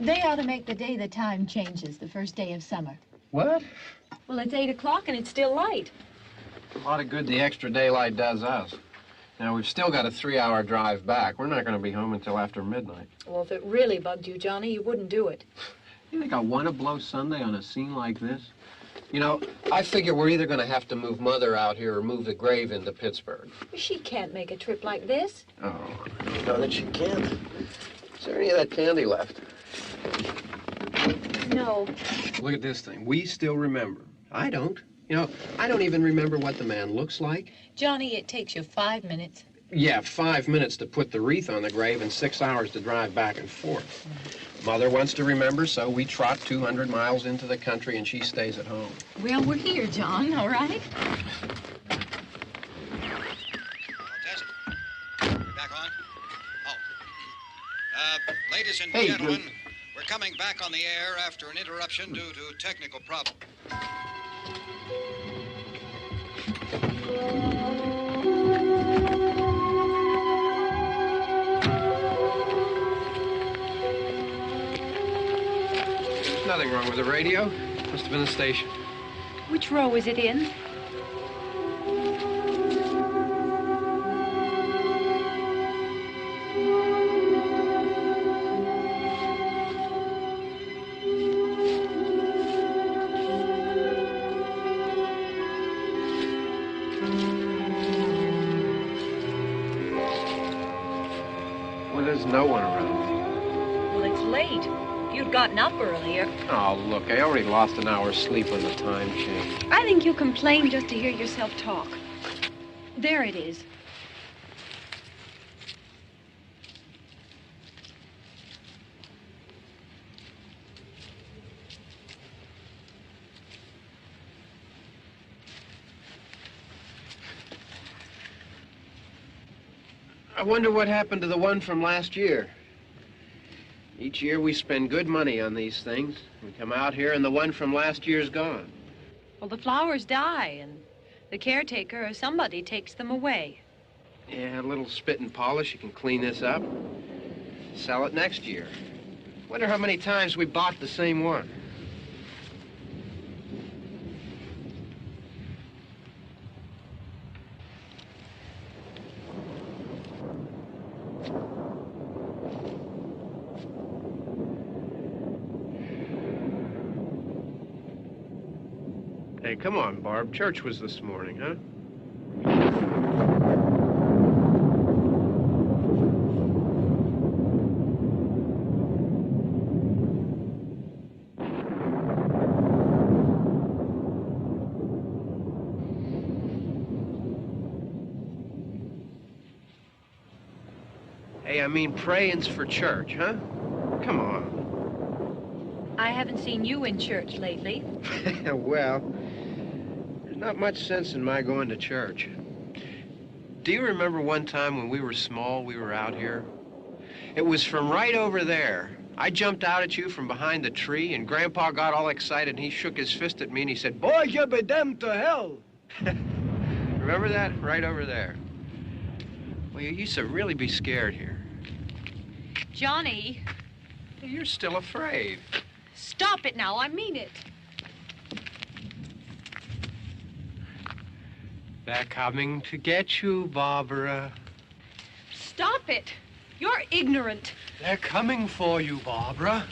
They ought to make the day the time changes, the first day of summer. What? Well, it's 8 o'clock and it's still light. A lot of good the extra daylight does us. Now, we've still got a 3-hour drive back. We're not going to be home until after midnight. Well, if it really bugged you, Johnny, you wouldn't do it. You think I want to blow Sunday on a scene like this? You know, I figure we're either going to have to move Mother out here or move the grave into Pittsburgh. She can't make a trip like this. Oh, I know that she can't. Is there any of that candy left? No. Look at this thing. We still remember. I don't. You know, I don't even remember what the man looks like. Johnny, it takes you 5 minutes. Yeah, 5 minutes to put the wreath on the grave and 6 hours to drive back and forth. Mother wants to remember, so we trot 200 miles into the country and she stays at home. Well, we're here, John, all right? Test. We're back on? Oh. Ladies and gentlemen, we're coming back on the air after an interruption due to technical problem. There's nothing wrong with the radio. Must have been the station. Which row is it in? Well, there's no one around. Well, it's late. If you'd gotten up earlier. Oh, look, I already lost an hour's sleep when the time changed. I think you complain just to hear yourself talk. There it is. I wonder what happened to the one from last year. Each year we spend good money on these things. We come out here and the one from last year's gone. Well, the flowers die, and the caretaker or somebody takes them away. Yeah, a little spit and polish. You can clean this up. Sell it next year. Wonder how many times we bought the same one. Hey, come on, Barb. Church was this morning, huh? Hey, I mean, praying's for church, huh? Come on. I haven't seen you in church lately. Well, there's not much sense in my going to church. Do you remember one time when we were small, we were out here? It was from right over there. I jumped out at you from behind the tree, and Grandpa got all excited, and he shook his fist at me, and he said, "Boy, you'll be damned to hell." Remember that? Right over there. Well, you used to really be scared here. Johnny, You're still afraid. stop it now. I mean it. They're coming to get you, Barbara. Stop it. You're ignorant. They're coming for you, Barbara.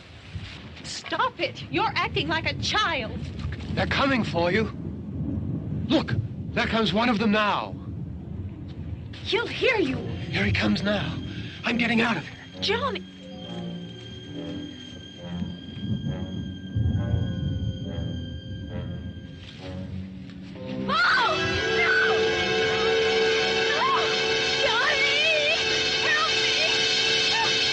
Stop it. You're acting like a child. They're coming for you. Look, there comes one of them now. He'll hear you. Here he comes now. I'm getting out of here. Johnny. Oh! No! No! Johnny! Help me!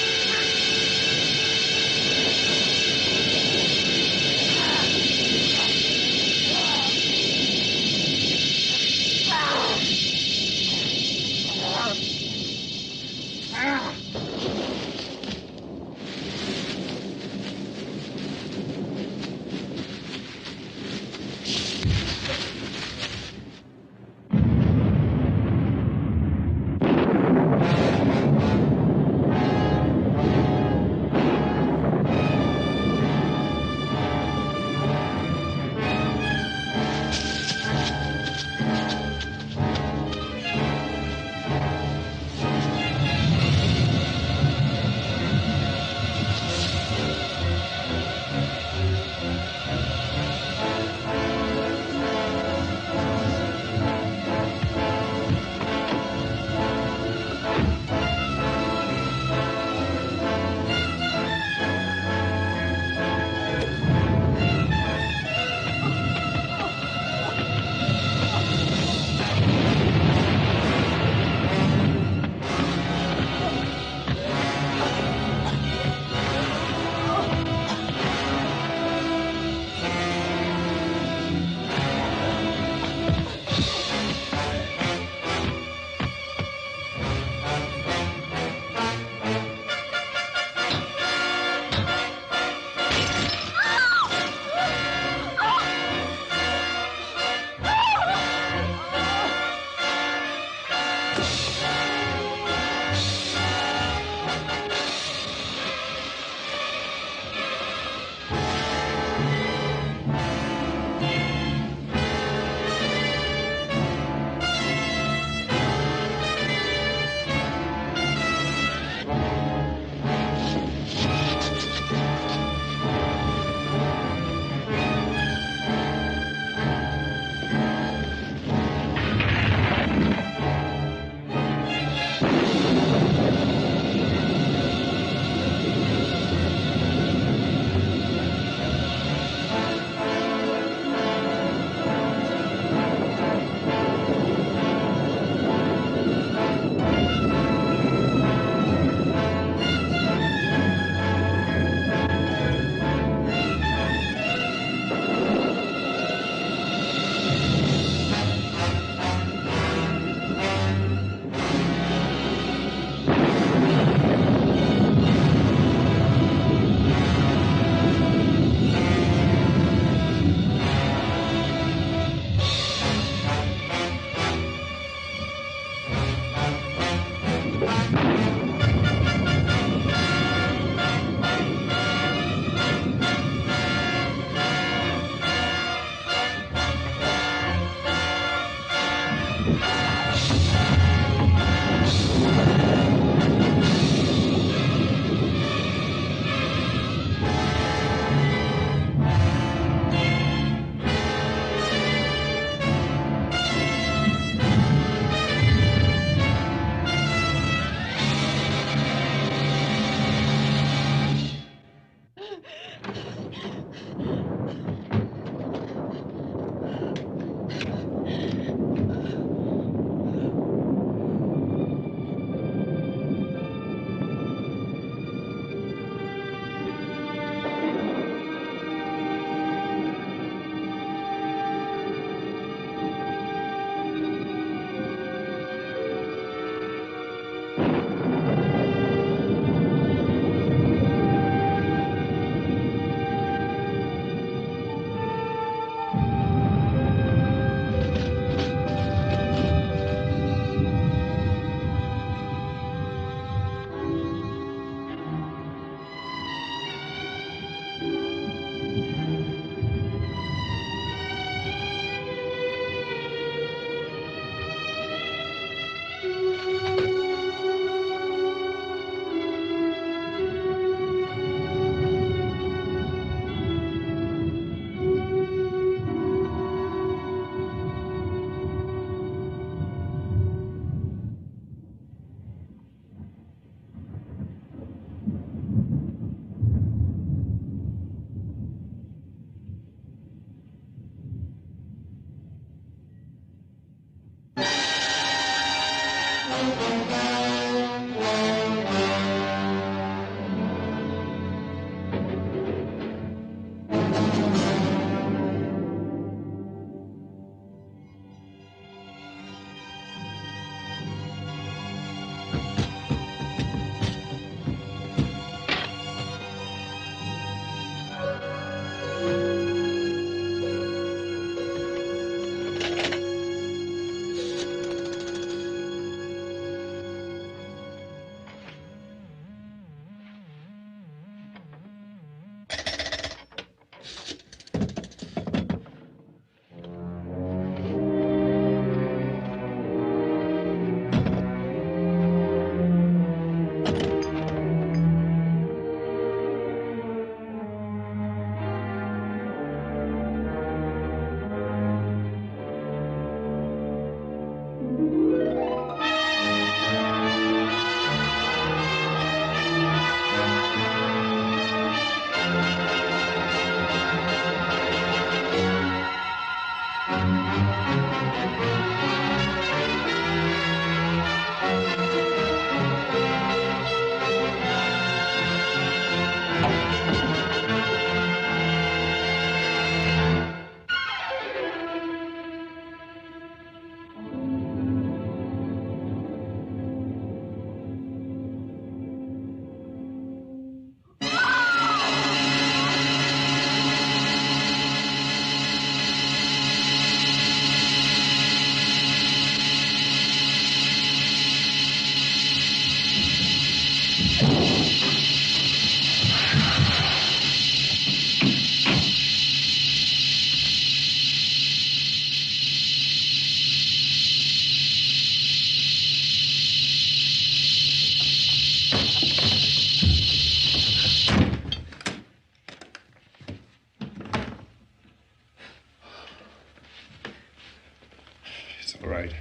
It's all right.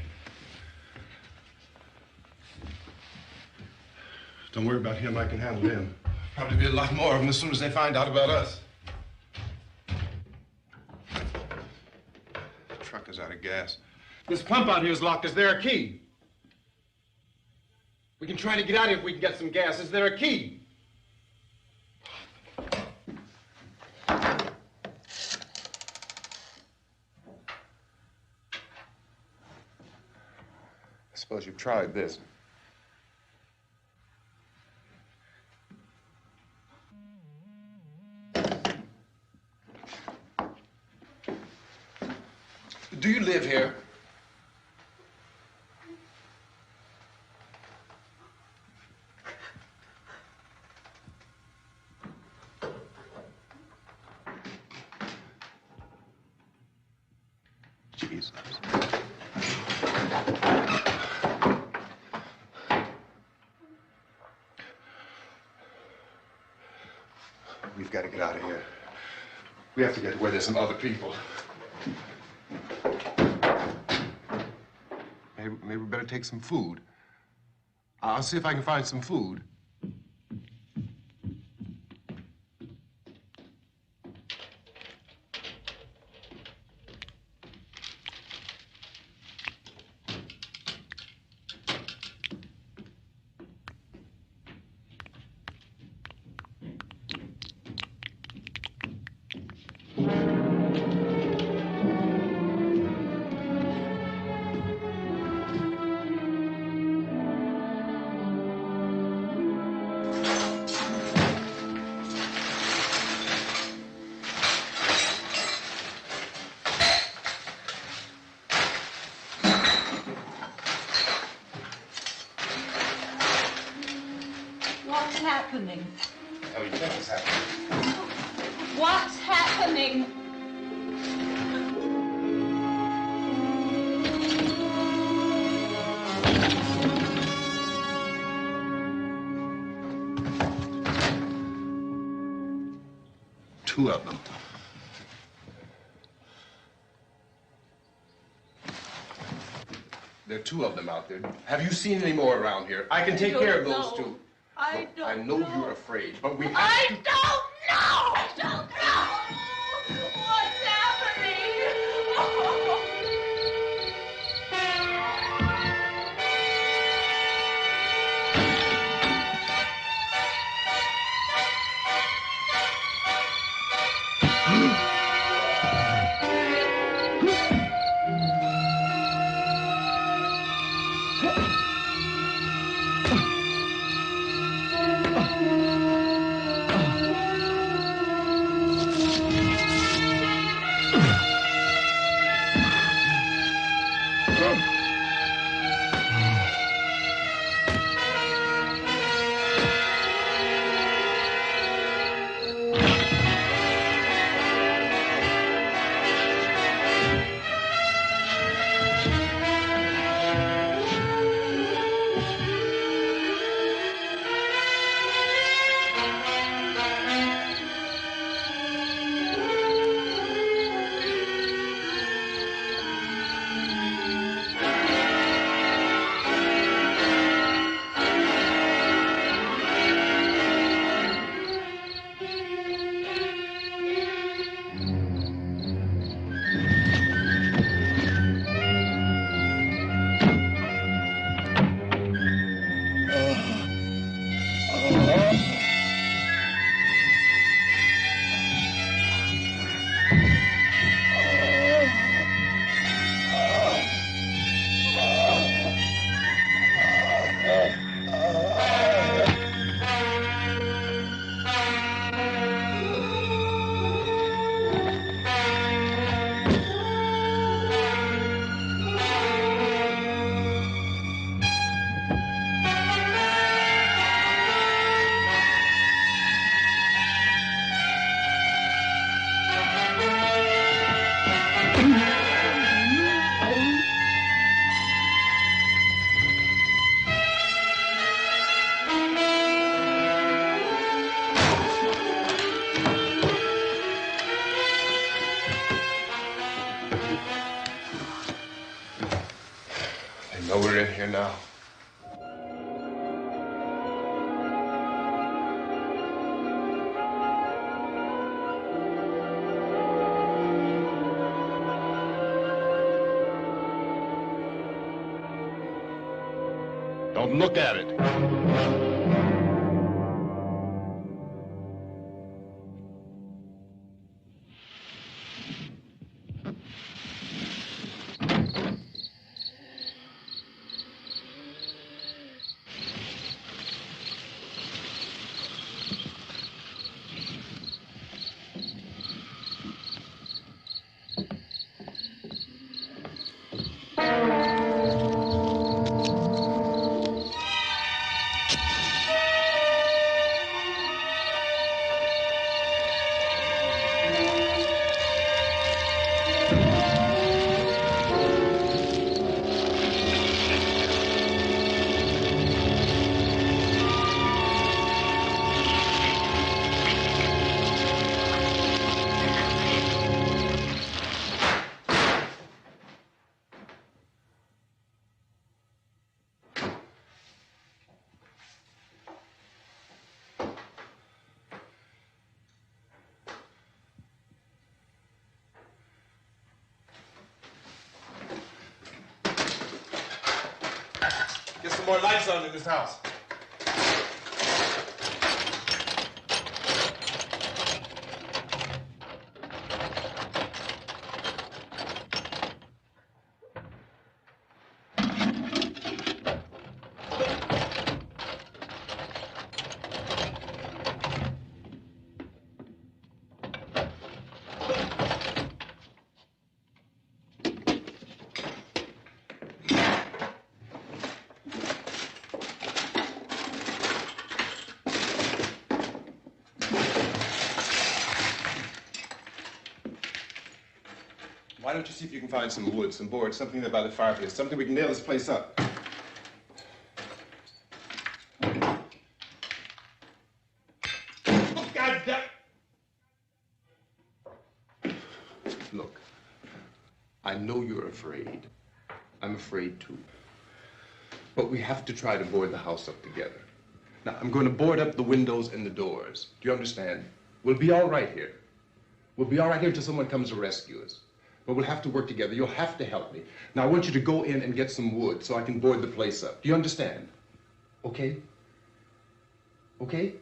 Don't worry about him. I can handle him. Probably be a lot more of them as soon as they find out about us. The truck is out of gas. This pump out here is locked. Is there a key? We can try to get out of here if we can get some gas. Is there a key? I suppose you've tried this. Do you live here? Jesus. We've got to get out of here. We have to get where there's some other people. Maybe we better take some food. I'll see if I can find some food. What's happening? What do you think is happening? What's happening? Two of them. There are two of them out there. Have you seen any more around here? I can take care of those two. I Look, I know you're afraid, but we have I to... don't know! I don't know! What's happening? here now. Don't look at it. Get some more lights on in this house. Why don't you see if you can find some wood, some board, something there by the fireplace, something we can nail this place up. Oh, God damn! Look, I know you're afraid. I'm afraid too. But we have to try to board the house up together. Now, I'm going to board up the windows and the doors. Do you understand? We'll be all right here. We'll be all right here until someone comes to rescue us. But we'll have to work together. You'll have to help me. Now, I want you to go in and get some wood so I can board the place up. Do you understand? Okay? Okay?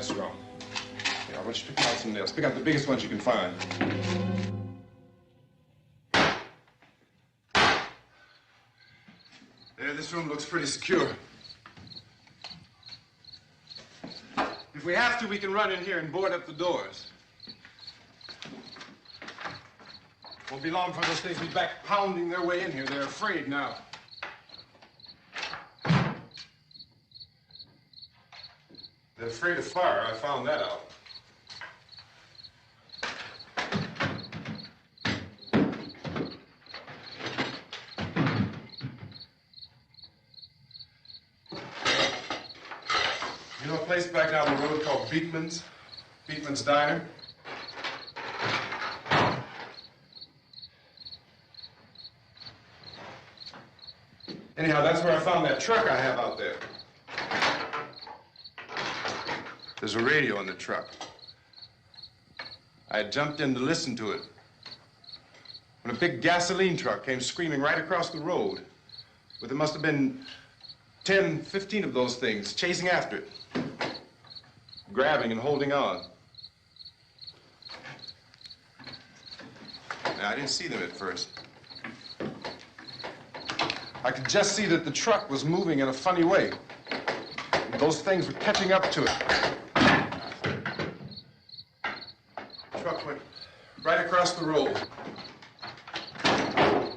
that's wrong. Yeah, I want you to pick out some nails. Pick out the biggest ones you can find. There, this room looks pretty secure. If we have to, we can run in here and board up the doors. Won't be long before those things be back pounding their way in here. They're afraid now. They're afraid of fire. I found that out. You know a place back down the road called Beekman's? Beekman's Diner? Anyhow, that's where I found that truck I have out there. There's a radio in the truck. I had jumped in to listen to it when a big gasoline truck came screaming right across the road with there must have been 10, 15 of those things chasing after it, grabbing and holding on. Now, I didn't see them at first. I could just see that the truck was moving in a funny way. Those things were catching up to it. The truck went right across the road.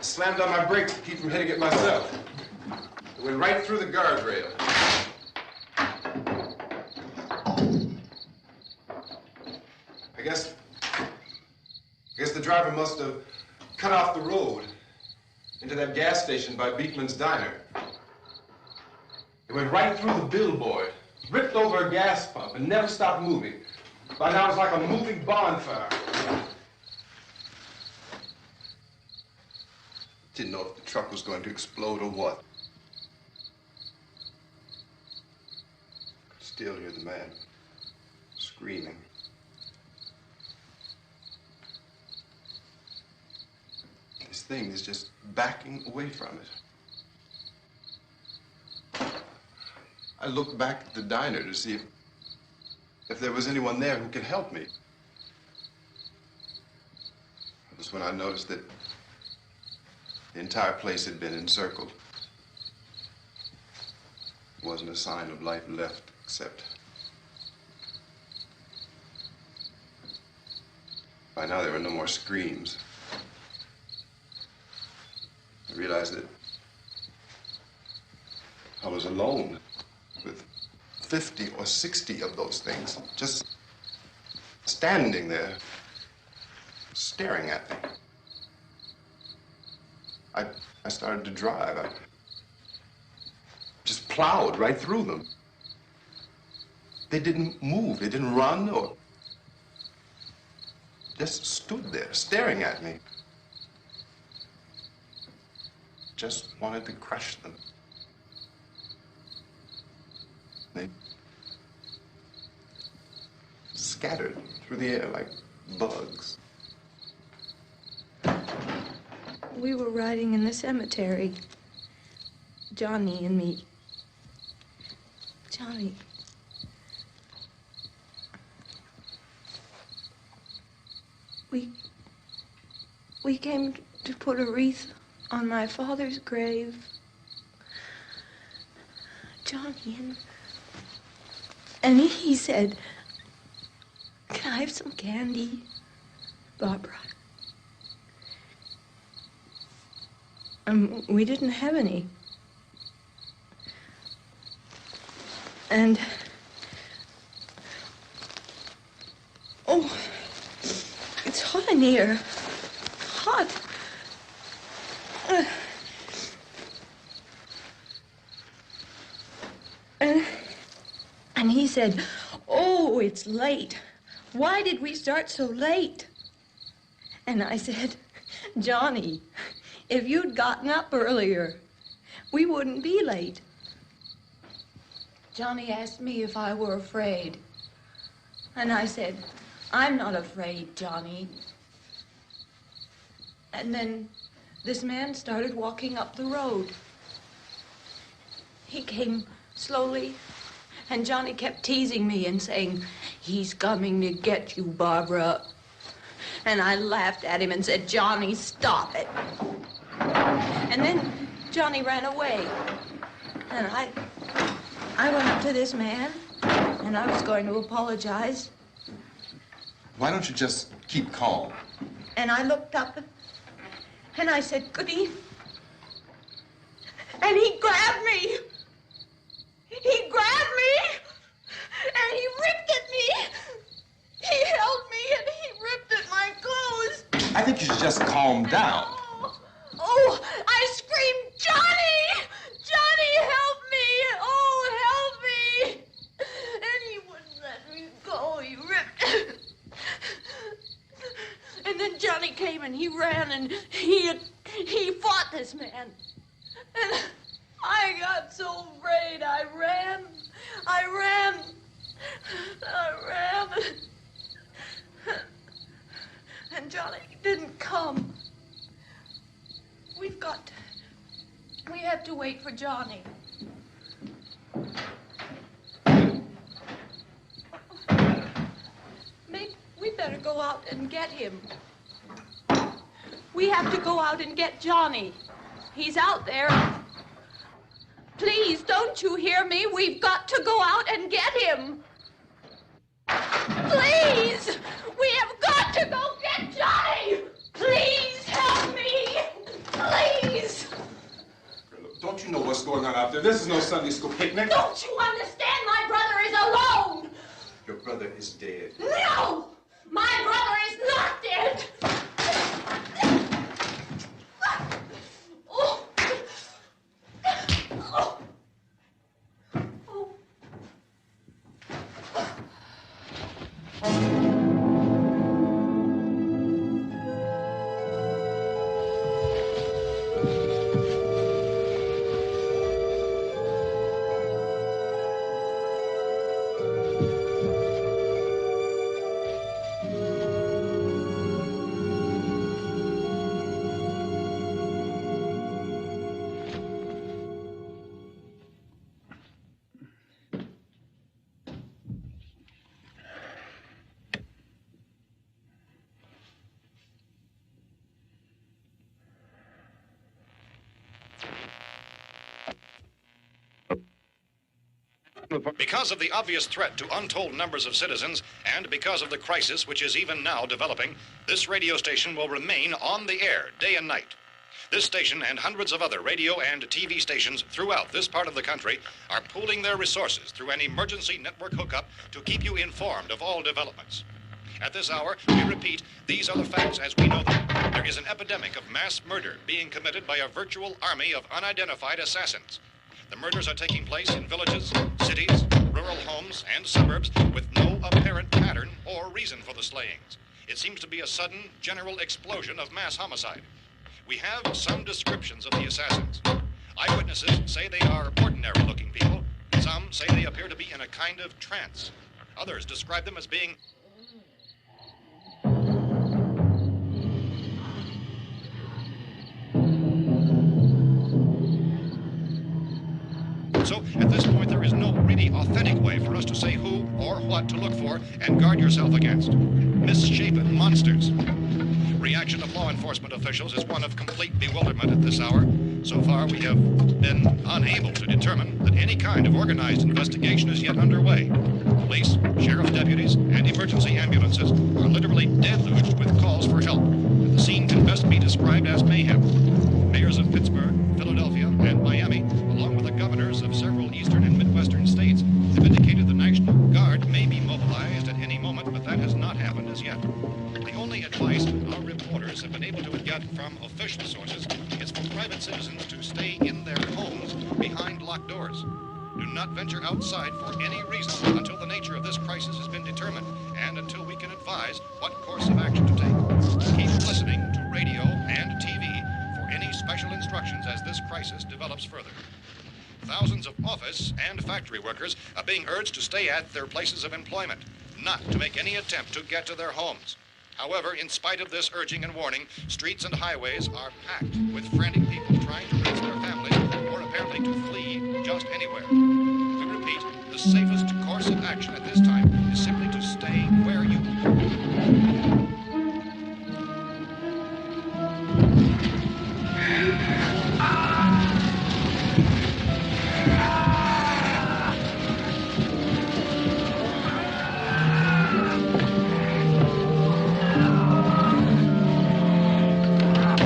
Slammed on my brakes to keep from hitting it myself. It went right through the guardrail. I guess the driver must have cut off the road into that gas station by Beekman's Diner. It went right through the billboard, ripped over a gas pump, and never stopped moving. By now, it was like a moving bonfire. Didn't know if the truck was going to explode or what. Could still hear the man screaming. This thing is just backing away from it. I looked back at the diner to see if there was anyone there who could help me. It was when I noticed that the entire place had been encircled. There wasn't a sign of life left except by now there were no more screams. I realized that I was alone with 50 or 60 of those things, just standing there, staring at me. I started to drive. I just plowed right through them. They didn't move. They didn't run or just stood there, staring at me. Just wanted to crush them. They scattered through the air like bugs. We were riding in the cemetery, Johnny and me. Johnny. We came to put a wreath on my father's grave. Johnny, and he said, "Can I have some candy, Barbara?" We didn't have any. And, oh, it's hot in here. Hot. And he said, "Oh, it's late. Why did we start so late?" And I said, "Johnny, if you'd gotten up earlier, we wouldn't be late." Johnny asked me if I were afraid. And I said, "I'm not afraid, Johnny." And then this man started walking up the road. He came slowly And Johnny kept teasing me and saying, "He's coming to get you, Barbara." And I laughed at him and said, "Johnny, stop it." And then Johnny ran away. And I went up to this man, and I was going to apologize. Why don't you just keep calm? And I looked up, and I said, "Good evening." And he grabbed me. He grabbed me, and he ripped at me. He held me, and he ripped at my clothes. I think you should just calm down. Oh, I screamed, "Johnny! Johnny, help me! Oh, help me!" And he wouldn't let me go. He ripped. And then Johnny came and he ran and he fought this man. And I got so afraid. I ran. And Johnny didn't come. We have to wait for Johnny. Maybe we better go out and get him. We have to go out and get Johnny. He's out there. Please, don't you hear me? We've got to go out and get him. Please! We have got to go get Johnny! Please help me! Please! Don't you know what's going on out there? This is no Sunday school picnic. Don't you understand? My brother is alone! Your brother is dead. No! My brother is not dead! Oh. Oh. Oh. Because of the obvious threat to untold numbers of citizens, and because of the crisis which is even now developing, this radio station will remain on the air day and night. This station and hundreds of other radio and TV stations throughout this part of the country are pooling their resources through an emergency network hookup to keep you informed of all developments. At this hour, we repeat, these are the facts as we know them. There is an epidemic of mass murder being committed by a virtual army of unidentified assassins. The murders are taking place in villages, cities, rural homes, and suburbs with no apparent pattern or reason for the slayings. It seems to be a sudden, general explosion of mass homicide. We have some descriptions of the assassins. Eyewitnesses say they are ordinary-looking people. Some say they appear to be in a kind of trance. Others describe them as being So, at this point, there is no really authentic way for us to say who or what to look for and guard yourself against. Misshapen monsters. Reaction of law enforcement officials is one of complete bewilderment at this hour. So far, we have been unable to determine that any kind of organized investigation is yet underway. Police, sheriff deputies, and emergency ambulances are literally deluged with calls for help. The scene can best be described as mayhem. Mayors of Pittsburgh, Philadelphia, and Miami, along with the governors of several eastern and midwestern states, have indicated the National Guard may be mobilized at any moment, but that has not happened as yet. The only advice our reporters have been able to get from official sources is for private citizens to stay in their homes behind locked doors. Do not venture outside for any reason until the nature of this crisis has been determined and until we can advise what course of action to take. Keep listening to radio and TV for any special instructions as this crisis develops further. Thousands of office and factory workers are being urged to stay at their places of employment, not to make any attempt to get to their homes. However, in spite of this urging and warning, streets and highways are packed with frantic people trying to reach their families or apparently to flee just anywhere. We repeat, repeat, the safest course of action at this time is simply to stay where you are.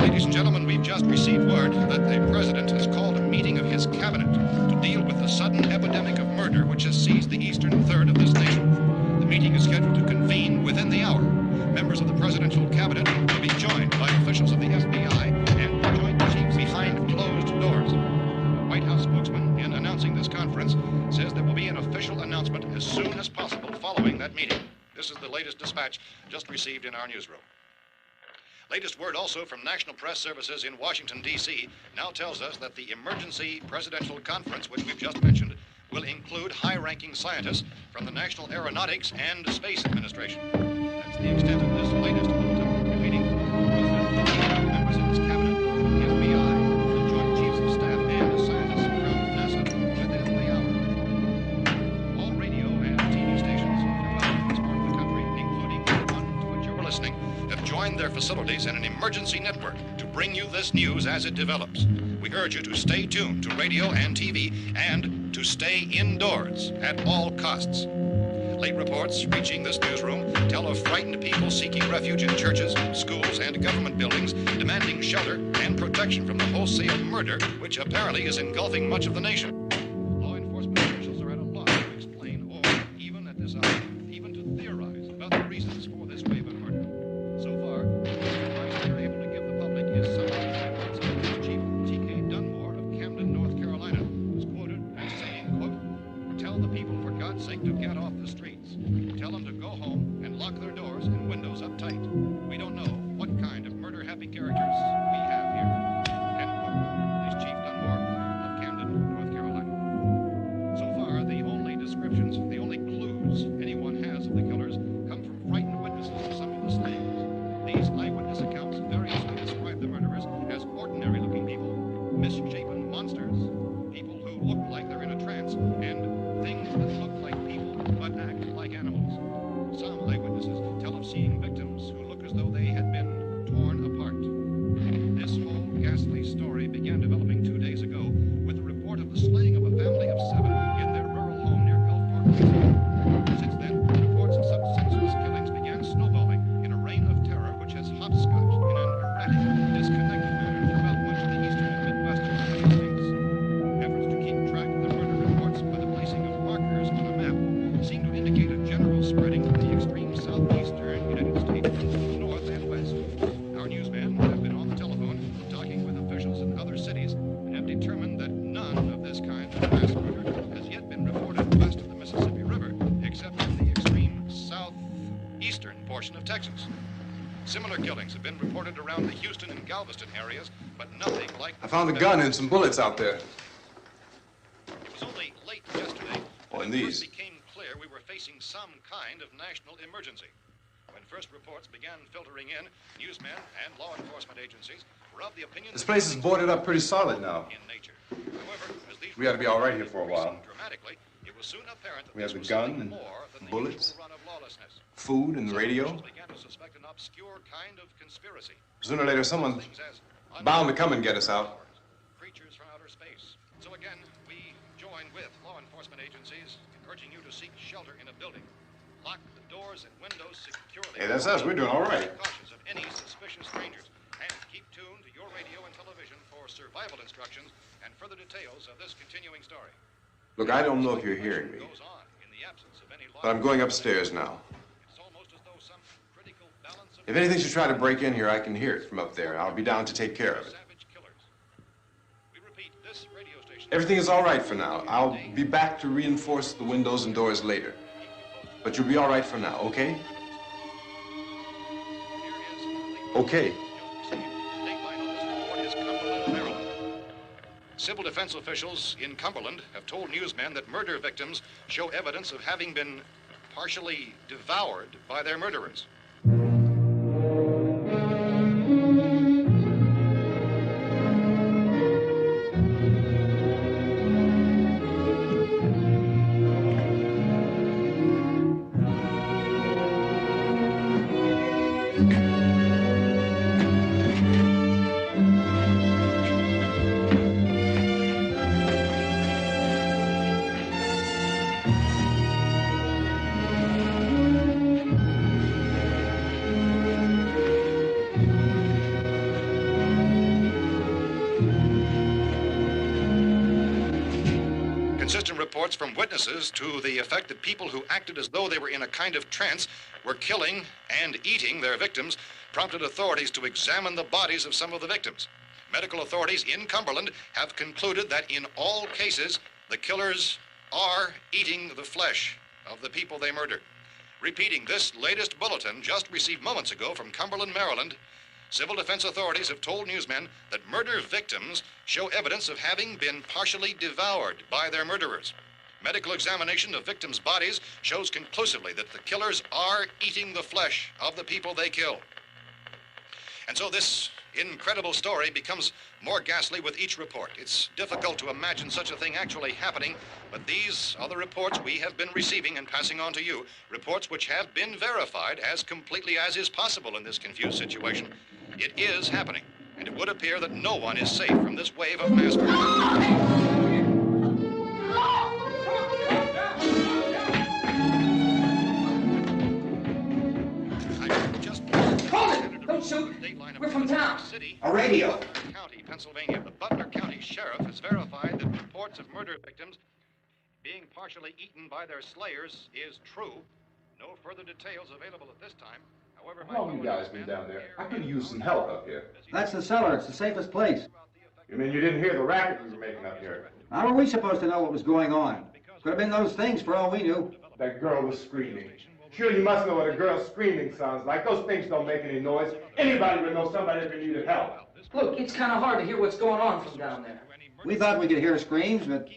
Ladies and gentlemen, we've just received word that the President has called a meeting of his cabinet to deal with the sudden epidemic of murder which has seized the eastern third of this nation. The meeting is scheduled to convene within the hour. Members of the presidential cabinet will be joined by officials of the FBI and the Joint Chiefs behind closed doors. The White House spokesman, in announcing this conference, says there will be an official announcement as soon as possible following that meeting. This is the latest dispatch just received in our newsroom. Latest word also from National Press Services in Washington, D.C. now tells us that the emergency presidential conference, which we've just mentioned, will include high-ranking scientists from the National Aeronautics and Space Administration. That's the extent of this latest bulletin. Repeating, members of his cabinet, the FBI, the Joint Chiefs of Staff, and scientists from NASA within the hour. All radio and TV stations throughout this part of the country, including the one to which you're listening, have joined their facilities in an emergency network to bring you this news as it develops. We urge you to stay tuned to radio and TV and to stay indoors at all costs. Late reports reaching this newsroom tell of frightened people seeking refuge in churches, schools, and government buildings, demanding shelter and protection from the wholesale murder which apparently is engulfing much of the nation. Law enforcement officials are at a loss to explain or, even at this hour, even to theorize about the reasons for this wave of murder. So far, the advice they're able to give the public is summary reports of Police Chief T.K. Dunmore of Camden, North Carolina, who's quoted as saying, quote, "Tell the people, for God's sake, to get off the streets. Tell them to go home and lock their doors and windows up tight. We don't know what kind of murder-happy characters we have here." End quote. Police Chief Dunmore of Camden, North Carolina. So far, the only descriptions, the only clues anyone has of the killers come from frightened witnesses of some of the slayings. These eyewitness accounts variously describe the murderers as ordinary-looking people, misshapen monsters, people who look like they're in a trance, and things that look like people but act like animals. Some eyewitnesses tell of seeing victims who look as though they had been torn apart. This whole ghastly story began developing 2 days ago with the report of the slaying of a family of 7 in their rural home near Gulfport, Louisiana. Since then, reports of such senseless killings began snowballing in a reign of terror which has hopscotched in an erratic, disconnected manner throughout much of the eastern and midwestern United States. Efforts to keep track of the murder reports by the placing of markers on a map seem to indicate a general spreading of the extreme southeastern United States from the north and west. Our newsmen have been on the telephone talking with officials in other cities and have determined that none of this kind of mass murder has yet been reported west of the Mississippi River, except in the extreme southeastern portion of Texas. Similar killings have been reported around the Houston and Galveston areas, but nothing like... I found a gun and some bullets out there. It was only late yesterday Oh, that and it these. first became clear we were facing some kind of national emergency. When first reports began filtering in, newsmen and law enforcement agencies were of the opinion This that place is things boarded were up pretty solid now. in nature. However, as these We ought to be all right here for a reports while. increased dramatically, it was soon apparent that We have this the was gun something and more than the bullets. usual run of lawlessness. Food and the Some radio. officials began to suspect an obscure kind of conspiracy. Sooner or later, someone's Things as bound to come and get us out. creatures from outer space. So again, we join with law enforcement agencies in urging you to seek shelter in a building. Lock the doors and windows securely. Hey, that's us. We're doing all right. Be cautious of any suspicious strangers. And keep tuned to your radio and television for survival instructions and further details of this continuing story. Look, I don't know if you're hearing me, Goes on in the absence of any law. but I'm going upstairs now. It's almost as though some critical balance of If anything should try to break in here, I can hear it from up there. I'll be down to take care of it. savage killers. We repeat, this radio station. Everything is all right for now. I'll be back to reinforce the windows and doors later. But you'll be all right for now, okay? Okay. Civil defense officials in Cumberland have told newsmen that murder victims show evidence of having been partially devoured by their murderers. Consistent reports from witnesses to the effect that people who acted as though they were in a kind of trance were killing and eating their victims prompted authorities to examine the bodies of some of the victims. Medical authorities in Cumberland have concluded that in all cases, the killers are eating the flesh of the people they murdered. Repeating this latest bulletin just received moments ago from Cumberland, Maryland, civil defense authorities have told newsmen that murder victims show evidence of having been partially devoured by their murderers. Medical examination of victims' bodies shows conclusively that the killers are eating the flesh of the people they kill. And so this incredible story becomes more ghastly with each report. It's difficult to imagine such a thing actually happening, but these are the reports we have been receiving and passing on to you, reports which have been verified as completely as is possible in this confused situation. It is happening, and it would appear that no one is safe from this wave of mass murder. Don't shoot! We're from town. A radio. County, Pennsylvania. The Butler County Sheriff has verified that reports of murder victims being partially eaten by their slayers is true. No further details available at this time. However, How long you guys been down there? I could use some help up here. That's the cellar. It's the safest place. You mean you didn't hear the racket we were making up here? How were we supposed to know what was going on? Could have been those things for all we knew. That girl was screaming. Sure, you must know what a girl screaming sounds like. Those things don't make any noise. Anybody would know somebody if they needed help. Look, it's kind of hard to hear what's going on from down there. We thought we could hear screams, but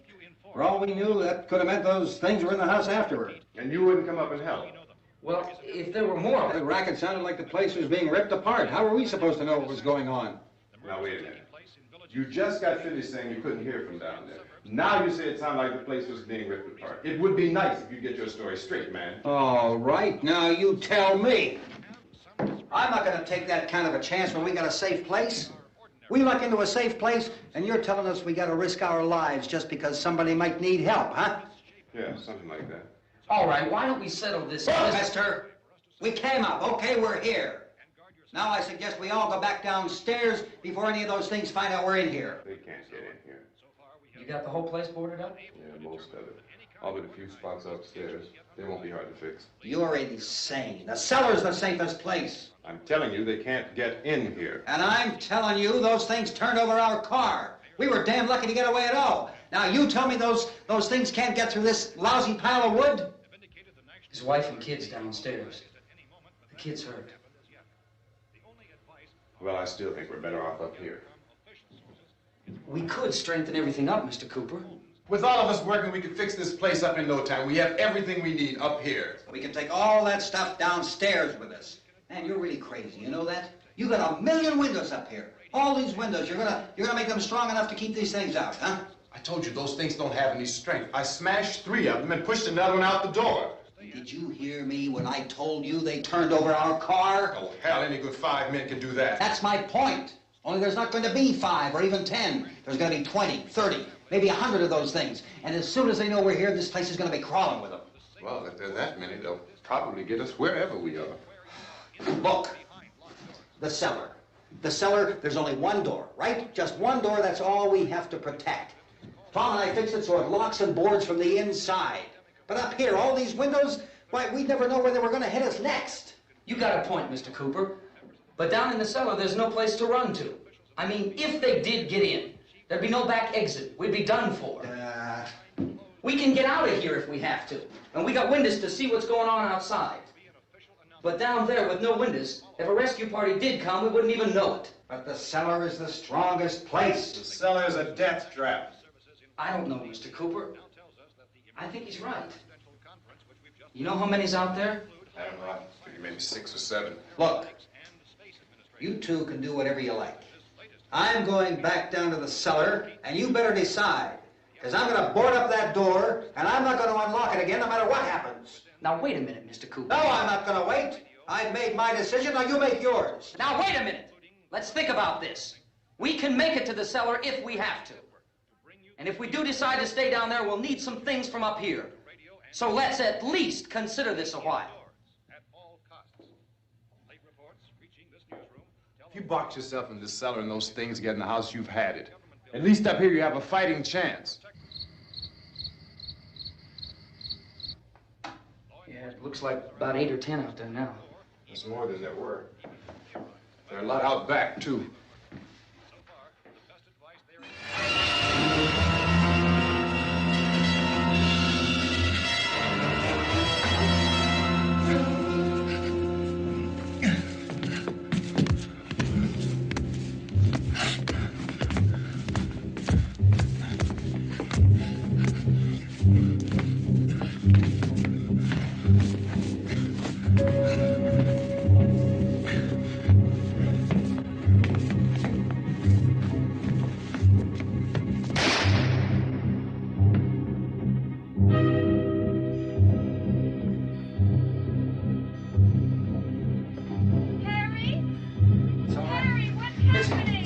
for all we knew, that could have meant those things were in the house afterward. And you wouldn't come up and help? Well, if there were more... The racket sounded like the place was being ripped apart. How were we supposed to know what was going on? Now, wait a minute. You just got finished saying you couldn't hear from down there. Now you say it sounded like the place was being ripped apart. It would be nice if you get your story straight, man. All right, now you tell me. I'm not going to take that kind of a chance when we got a safe place. We luck into a safe place, and you're telling us we got to risk our lives just because somebody might need help, huh? Yeah, something like that. All right, why don't we settle this? Look, mister, we came up. Okay, we're here. Now I suggest we all go back downstairs before any of those things find out we're in here. They can't get in here. You got the whole place boarded up? Yeah, most of it. All but a few spots upstairs. They won't be hard to fix. You're insane. The cellar's the safest place. I'm telling you, they can't get in here. And I'm telling you, those things turned over our car. We were damn lucky to get away at all. Now you tell me those things can't get through this lousy pile of wood? His wife and kids downstairs. The kid's hurt. Well, I still think we're better off up here. We could strengthen everything up, Mr. Cooper. With all of us working, we could fix this place up in no time. We have everything we need up here. We can take all that stuff downstairs with us. Man, you're really crazy, you know that? You got 1 million windows up here. All these windows, you're gonna make them strong enough to keep these things out, huh? I told you those things don't have any strength. I smashed 3 of them and pushed another one out the door. Did you hear me when I told you they turned over our car? Oh, hell, any good 5 men can do that. That's my point. Only there's not going to be 5 or even 10. There's going to be 20, 30, maybe 100 of those things. And as soon as they know we're here, this place is going to be crawling with them. Well, if there are that many, they'll probably get us wherever we are. Look, the cellar. The cellar, there's only one door, right? Just one door, that's all we have to protect. Tom and I fixed it so it locks and boards from the inside. But up here, all these windows, why, we'd never know where they were going to hit us next. You got a point, Mr. Cooper. But down in the cellar, there's no place to run to. I mean, if they did get in, there'd be no back exit. We'd be done for. We can get out of here if we have to. And we got windows to see what's going on outside. But down there with no windows, if a rescue party did come, we wouldn't even know it. But the cellar is the strongest place. The cellar's a death trap. I don't know, Mr. Cooper. I think he's right. You know how many's out there? I don't know. I figure maybe 6 or 7. Look, you two can do whatever you like. I'm going back down to the cellar, and you better decide. Because I'm going to board up that door, and I'm not going to unlock it again no matter what happens. Now, wait a minute, Mr. Cooper. No, I'm not going to wait. I've made my decision, now you make yours. Now, wait a minute. Let's think about this. We can make it to the cellar if we have to. And if we do decide to stay down there, we'll need some things from up here. So let's at least consider this a while. If you box yourself in the cellar and those things get in the house, you've had it. At least up here you have a fighting chance. Yeah, it looks like about 8 or 10 out there now. There's more than there were. There are a lot out back, too.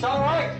It's all right.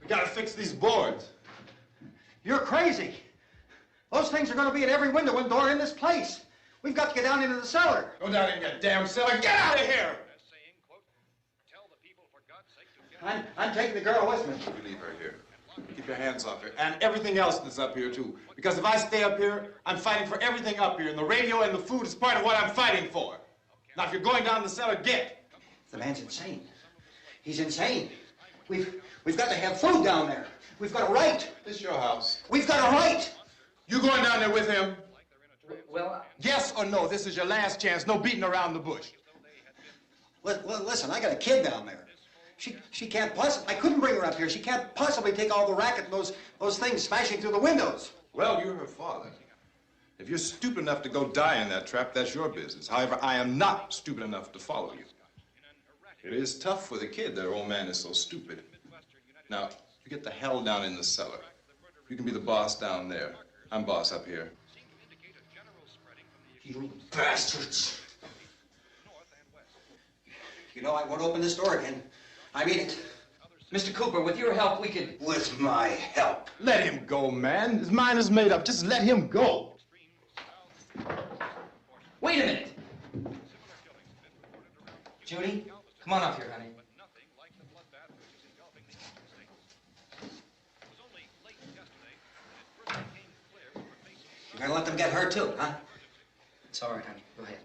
We gotta fix these boards. You're crazy. Those things are going to be at every window and door in this place. We've got to get down into the cellar. Go down in your damn cellar. Get out of here! I'm taking the girl with me. You leave her here. Keep your hands off her. And everything else that's up here, too. Because if I stay up here, I'm fighting for everything up here. And the radio and the food is part of what I'm fighting for. Now, if you're going down the cellar, get. The man's insane. He's insane. We've got to have food down there. We've got a right. This is your house. We've got a right. You going down there with him? Well, Yes or no? This is your last chance. No beating around the bush. Listen, I got a kid down there. She can't possibly, I couldn't bring her up here. She can't possibly take all the racket and those things smashing through the windows. Well, you're her father. If you're stupid enough to go die in that trap, that's your business. However, I am not stupid enough to follow you. It is tough for the kid that her old man is so stupid. Now, you get the hell down in the cellar. You can be the boss down there. I'm boss up here. You bastards. You know, I won't open this door again. I mean it. Mr. Cooper, with your help, we could... With my help. Let him go, man. His mind is made up. Just let him go. Wait a minute. Judy, come on up here, honey. You're gonna let them get hurt too, huh? It's all right, honey. Go ahead.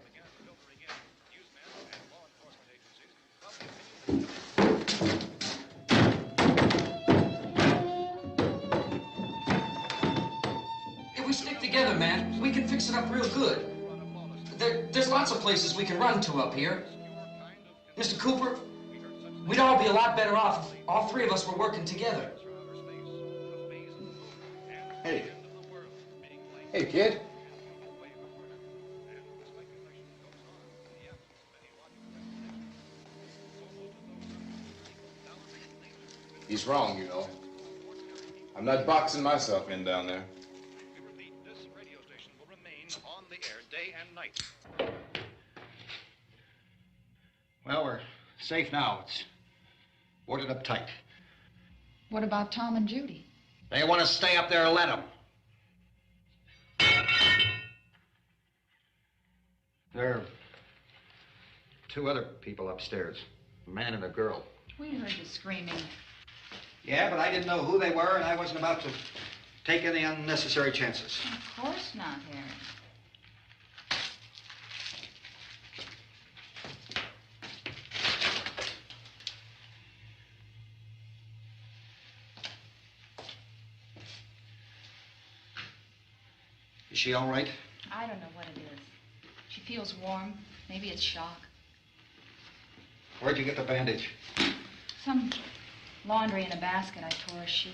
If we stick together, man, we can fix it up real good. There's lots of places we can run to up here. Mr. Cooper, we'd all be a lot better off if all three of us were working together. Hey. Hey, kid. He's wrong, you know. I'm not boxing myself in down there. This radio station will remain on the air day and night. Well, we're safe now. It's boarded up tight. What about Tom and Judy? They want to stay up there, let them. There are two other people upstairs, a man and a girl. We heard the screaming. Yeah, but I didn't know who they were, and I wasn't about to take any unnecessary chances. Of course not, Harry. Is she all right? I don't know what it is. She feels warm. Maybe it's shock. Where'd you get the bandage? Some laundry in a basket. I tore a sheet.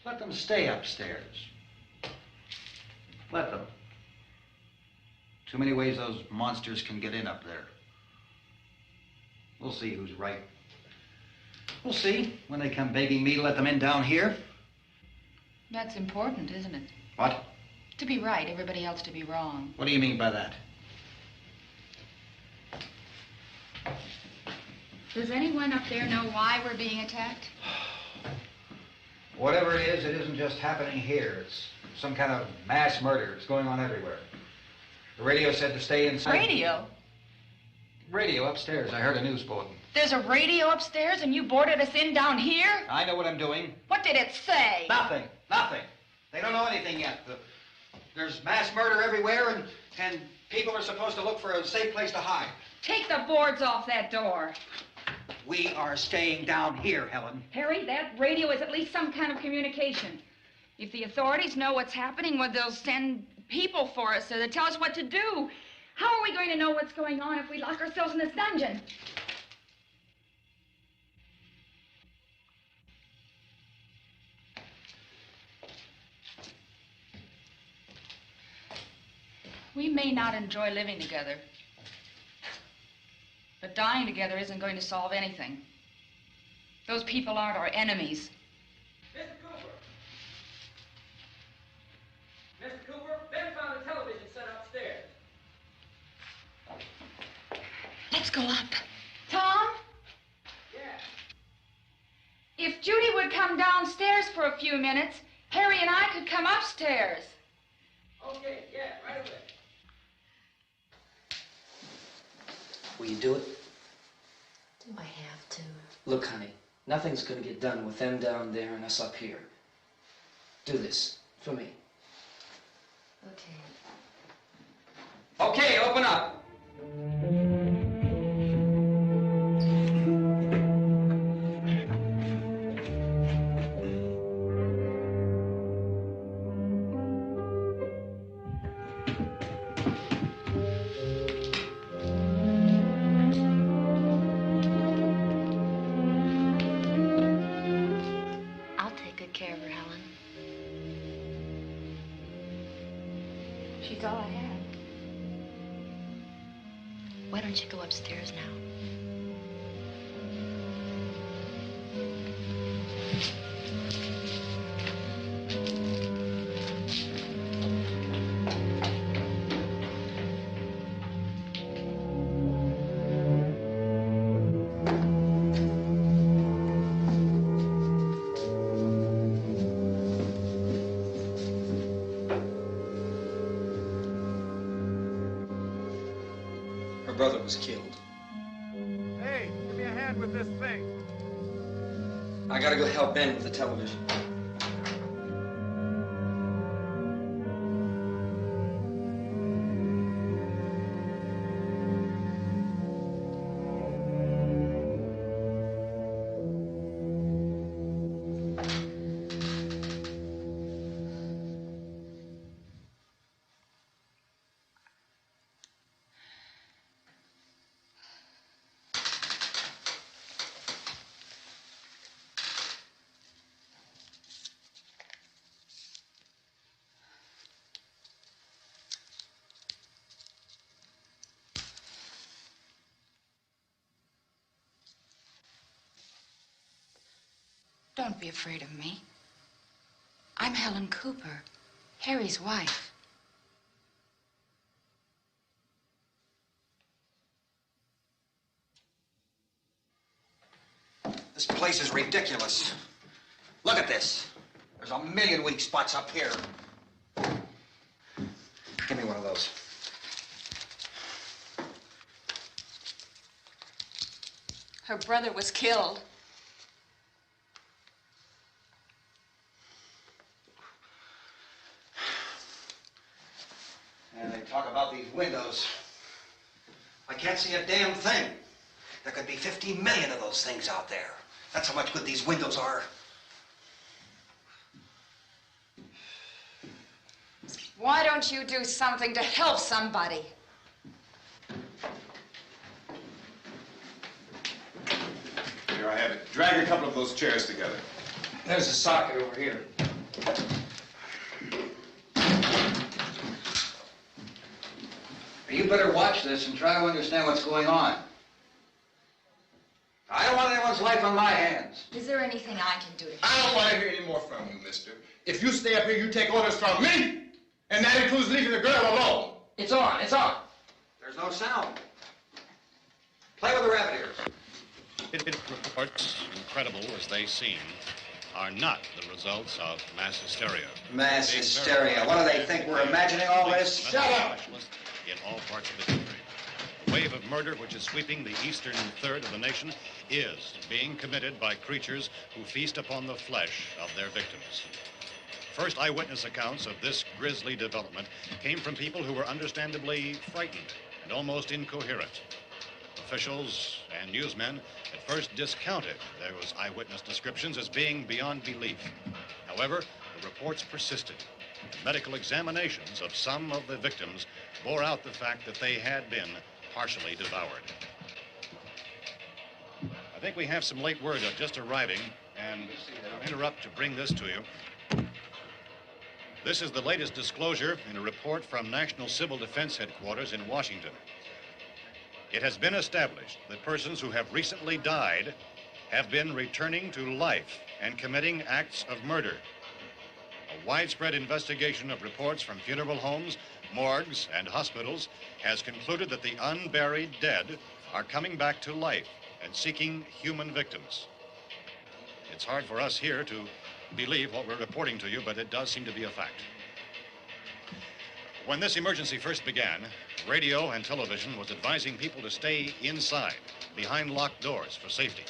Let them stay upstairs. Let them. Too many ways those monsters can get in up there. We'll see who's right. We'll see when they come begging me to let them in down here. That's important, isn't it? What? To be right, everybody else to be wrong. What do you mean by that? Does anyone up there know why we're being attacked? Whatever it isn't just happening here. It's some kind of mass murder. It's going on everywhere. The radio said to stay inside. Radio? Radio upstairs. I heard a news bulletin. There's a radio upstairs and you boarded us in down here? I know what I'm doing. What did it say? Nothing. Nothing. They don't know anything yet. There's mass murder everywhere, and people are supposed to look for a safe place to hide. Take the boards off that door. We are staying down here, Helen. Harry, that radio is at least some kind of communication. If the authorities know what's happening, well, they'll send people for us so they'll tell us what to do. How are we going to know what's going on if we lock ourselves in this dungeon? We may not enjoy living together, but dying together isn't going to solve anything. Those people aren't our enemies. Mr. Cooper! Mr. Cooper, Ben found a television set upstairs. Let's go up. Tom? Yeah. If Judy would come downstairs for a few minutes, Harry and I could come upstairs. Okay, yeah, right away. Will you do it? Do I have to? Look, honey, nothing's gonna get done with them down there and us up here. Do this for me. Okay. Okay, open up. I'll take good care of her, Helen. She's all I have. Why don't you go upstairs now? Her brother was killed. Hey, give me a hand with this thing. I gotta go help Ben with the television. Don't be afraid of me. I'm Helen Cooper, Harry's wife. This place is ridiculous. Look at this. There's a million weak spots up here. windows. Her brother was killed. And they talk about these windows. I can't see a damn thing. There could be 15 million of those things out there. That's how much good these windows are. Why don't you do something to help somebody? Here I have it. Drag a couple of those chairs together. There's a socket over here. You better watch this and try to understand what's going on. I don't want anyone's life on my hands. Is there anything I can do to help? I don't want to hear any more from you, mister. If you stay up here, you take orders from me. And that includes leaving the girl alone. It's on, it's on. There's no sound. Play with the rabbit ears. Reports, incredible as they seem, are not the results of mass hysteria. Mass hysteria. What do they think? We're imagining all this? Shut up! In all parts of the country. The wave of murder which is sweeping the eastern third of the nation is being committed by creatures who feast upon the flesh of their victims. First eyewitness accounts of this grisly development came from people who were understandably frightened and almost incoherent. Officials and newsmen at first discounted those eyewitness descriptions as being beyond belief. However, the reports persisted. And medical examinations of some of the victims bore out the fact that they had been partially devoured. I think we have some late word just arriving, and I'll interrupt to bring this to you. This is the latest disclosure in a report from National Civil Defense Headquarters in Washington. It has been established that persons who have recently died have been returning to life and committing acts of murder. A widespread investigation of reports from funeral homes, morgues, and hospitals has concluded that the unburied dead are coming back to life and seeking human victims. It's hard for us here to believe what we're reporting to you, but it does seem to be a fact. When this emergency first began, radio and television was advising people to stay inside, behind locked doors for safety.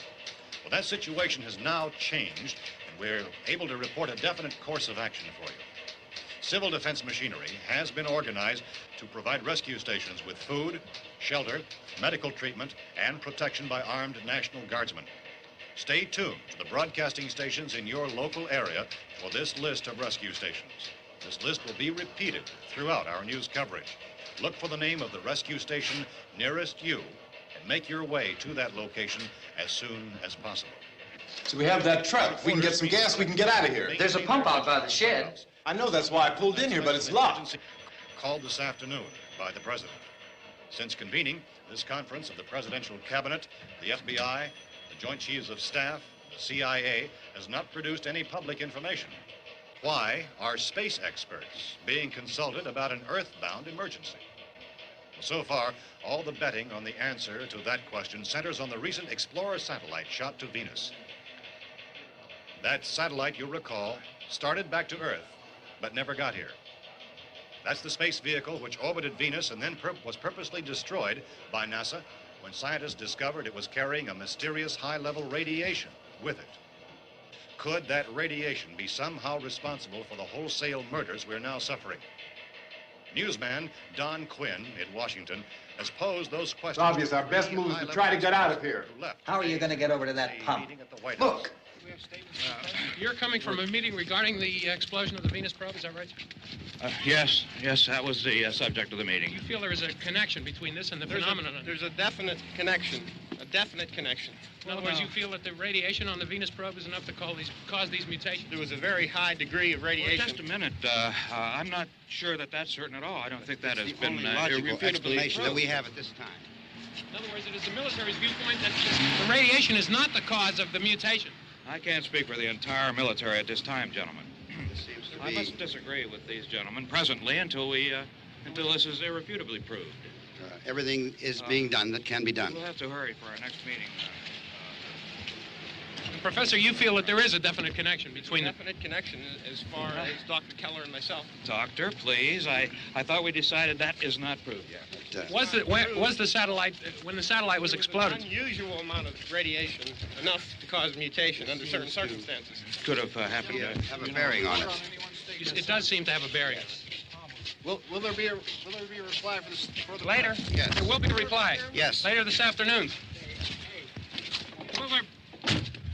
Well, that situation has now changed, and we're able to report a definite course of action for you. Civil defense machinery has been organized to provide rescue stations with food, shelter, medical treatment, and protection by armed National Guardsmen. Stay tuned to the broadcasting stations in your local area for this list of rescue stations. This list will be repeated throughout our news coverage. Look for the name of the rescue station nearest you and make your way to that location as soon as possible. So we have that truck. If we can get some gas, we can get out of here. There's a pump out by the shed. I know, that's why I pulled in here, but it's locked. Called this afternoon by the president. Since convening this conference of the presidential cabinet, the FBI, the Joint Chiefs of Staff, the CIA has not produced any public information. Why are space experts being consulted about an earthbound emergency? Well, so far, all the betting on the answer to that question centers on the recent Explorer satellite shot to Venus. That satellite, you'll recall, started back to Earth, but never got here. That's the space vehicle which orbited Venus and then was purposely destroyed by NASA when scientists discovered it was carrying a mysterious high-level radiation with it. Could that radiation be somehow responsible for the wholesale murders we're now suffering? Newsman Don Quinn in Washington has posed those questions. It's obvious our best move is to try to get out of here. How are you going to get over to that pump? Look! You're coming from a meeting regarding the explosion of the Venus probe, is that right? Yes, that was the subject of the meeting. You feel there is a connection between this and the phenomenon? There's a definite connection. A definite connection. In other words, you feel that the radiation on the Venus probe is enough to cause these mutations? There was a very high degree of radiation. Well, just a minute. I'm not sure that that's certain at all. I don't think that has been logical irrefutably explanation that proved. we have at this time. In other words, it is the military's viewpoint that the radiation is not the cause of the mutation. I can't speak for the entire military at this time, gentlemen. This seems to I be... must disagree with these gentlemen presently until this is irrefutably proved. everything is being done that can be done. We'll have to hurry for our next meeting. Professor, you feel that there is a definite connection between the... Definite connection as far as Dr. Keller and myself. Doctor, please. I thought we decided that is not proved yet. Was the satellite, when the satellite was exploded? Unusual amount of radiation, enough to cause mutation under certain circumstances. Could have happened. Have a bearing on it. It does seem to have a bearing. Will there be a reply for the Later? Yes. There will be a reply. Yes. Later this afternoon.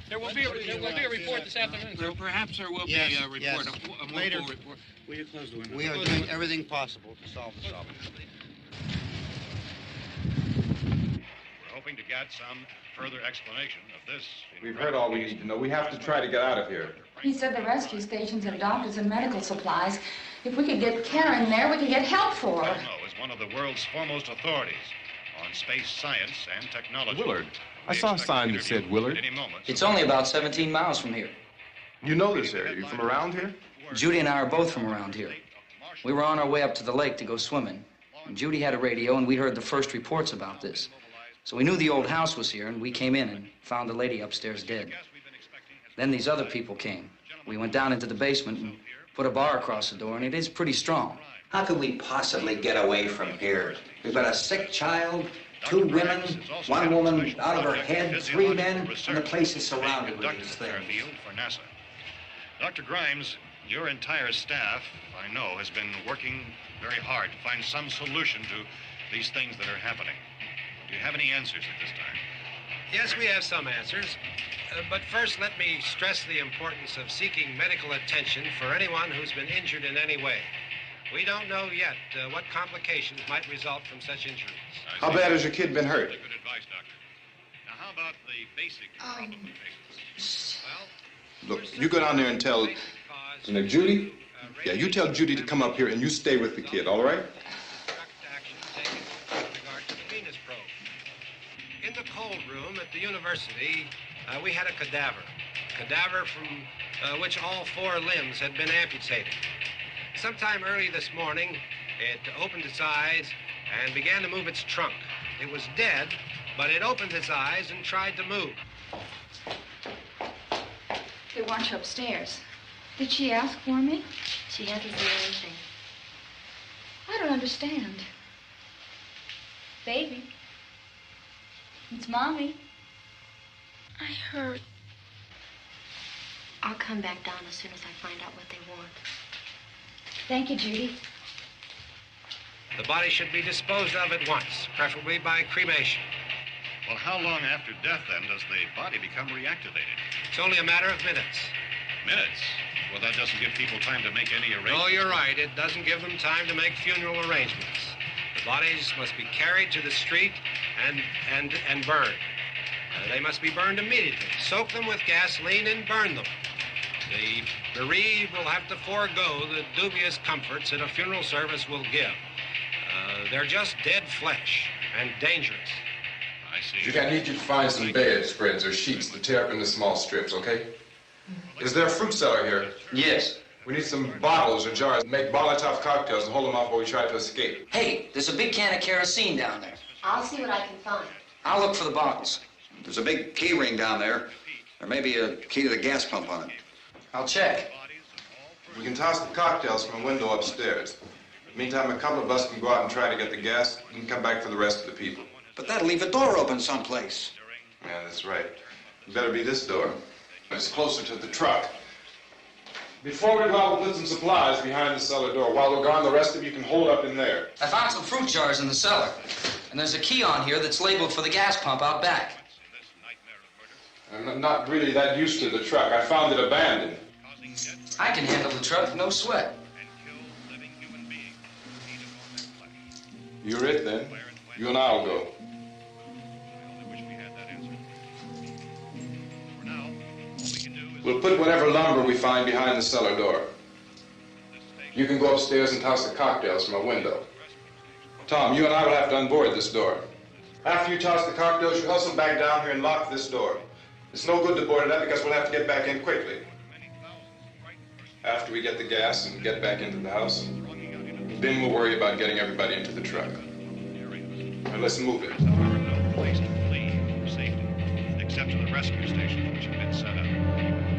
There will be a report this afternoon. Well, perhaps there will Yes, be a report, yes. a more Later. full report. Will you close the window? We are doing everything possible to solve the problem. We're hoping to get some further explanation of this. We've heard all we need to know. We have to try to get out of here. He said the rescue stations have doctors and medical supplies. If we could get Kenner in there, we could get help for her. Cosmo is one of the world's foremost authorities on space science and technology. Willard. I saw a sign that said Willard. It's only about 17 miles from here. You know this area. You from around here? Judy and I are both from around here. We were on our way up to the lake to go swimming. And Judy had a radio, and we heard the first reports about this. So we knew the old house was here, and we came in and found the lady upstairs dead. Then these other people came. We went down into the basement and put a bar across the door, and it is pretty strong. How could we possibly get away from here? We've got a sick child, 2 women, 1 woman out of her head, 3 men, and the place is surrounded with these things. For NASA. Dr. Grimes, your entire staff, I know, has been working very hard to find some solution to these things that are happening. Do you have any answers at this time? Yes, we have some answers. But first, let me stress the importance of seeking medical attention for anyone who's been injured in any way. We don't know yet what complications might result from such injuries. How bad has your kid been hurt? Good advice, Doctor. Now, how about the basic patients? Look, you go down there and tell, Judy? Yeah, you tell Judy to come up here and you stay with the kid, all right? In the cold room at the university, we had a cadaver from which all 4 limbs had been amputated. Sometime early this morning, it opened its eyes and began to move its trunk. It was dead, but it opened its eyes and tried to move. They want you upstairs. Did she ask for me? She hasn't said anything. I don't understand. Baby. It's Mommy. I heard. I'll come back down as soon as I find out what they want. Thank you, Judy. The body should be disposed of at once, preferably by cremation. Well, how long after death, then, does the body become reactivated? It's only a matter of minutes. Minutes? Well, that doesn't give people time to make any arrangements. No, you're right. It doesn't give them time to make funeral arrangements. The bodies must be carried to the street and burned. They must be burned immediately. Soak them with gasoline and burn them. The bereaved will have to forego the dubious comforts that a funeral service will give. They're just dead flesh and dangerous. I see. Judy, I need you to find some bedspreads or sheets to tear up into small strips, okay? Is there a fruit cellar here? Yes. We need some bottles or jars to make Molotov cocktails and hold them off while we try to escape. Hey, there's a big can of kerosene down there. I'll see what I can find. I'll look for the bottles. There's a big key ring down there. There may be a key to the gas pump on it. I'll check. We can toss the cocktails from a window upstairs. Meantime, a couple of us can go out and try to get the gas and come back for the rest of the people. But that'll leave a door open someplace. Yeah, that's right. It better be this door. It's closer to the truck. Before we go out, we'll put some supplies behind the cellar door. While we're gone, the rest of you can hold up in there. I found some fruit jars in the cellar. And there's a key on here that's labeled for the gas pump out back. I'm not really that used to the truck. I found it abandoned. I can handle the truck, no sweat. You're it, then. You and I'll go. We'll put whatever lumber we find behind the cellar door. You can go upstairs and toss the cocktails from a window. Tom, you and I will have to unboard this door. After you toss the cocktails, you hustle back down here and lock this door. It's no good to board it up because we'll have to get back in quickly. After we get the gas and get back into the house, then we'll worry about getting everybody into the truck. Now let's move it. No place to flee for safety, except to the rescue. rescue stations which have been set up.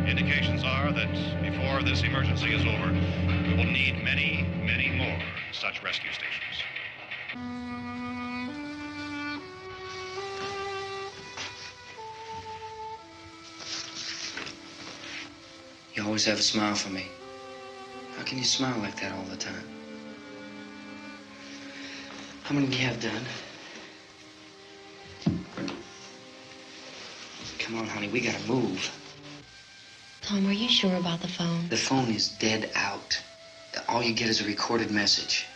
Indications are that before this emergency is over, we will need many, many more such rescue stations. You always have a smile for me. How can you smile like that all the time? How many do you have done? Come on, honey, we gotta move. Tom, are you sure about the phone? The phone is dead out. All you get is a recorded message.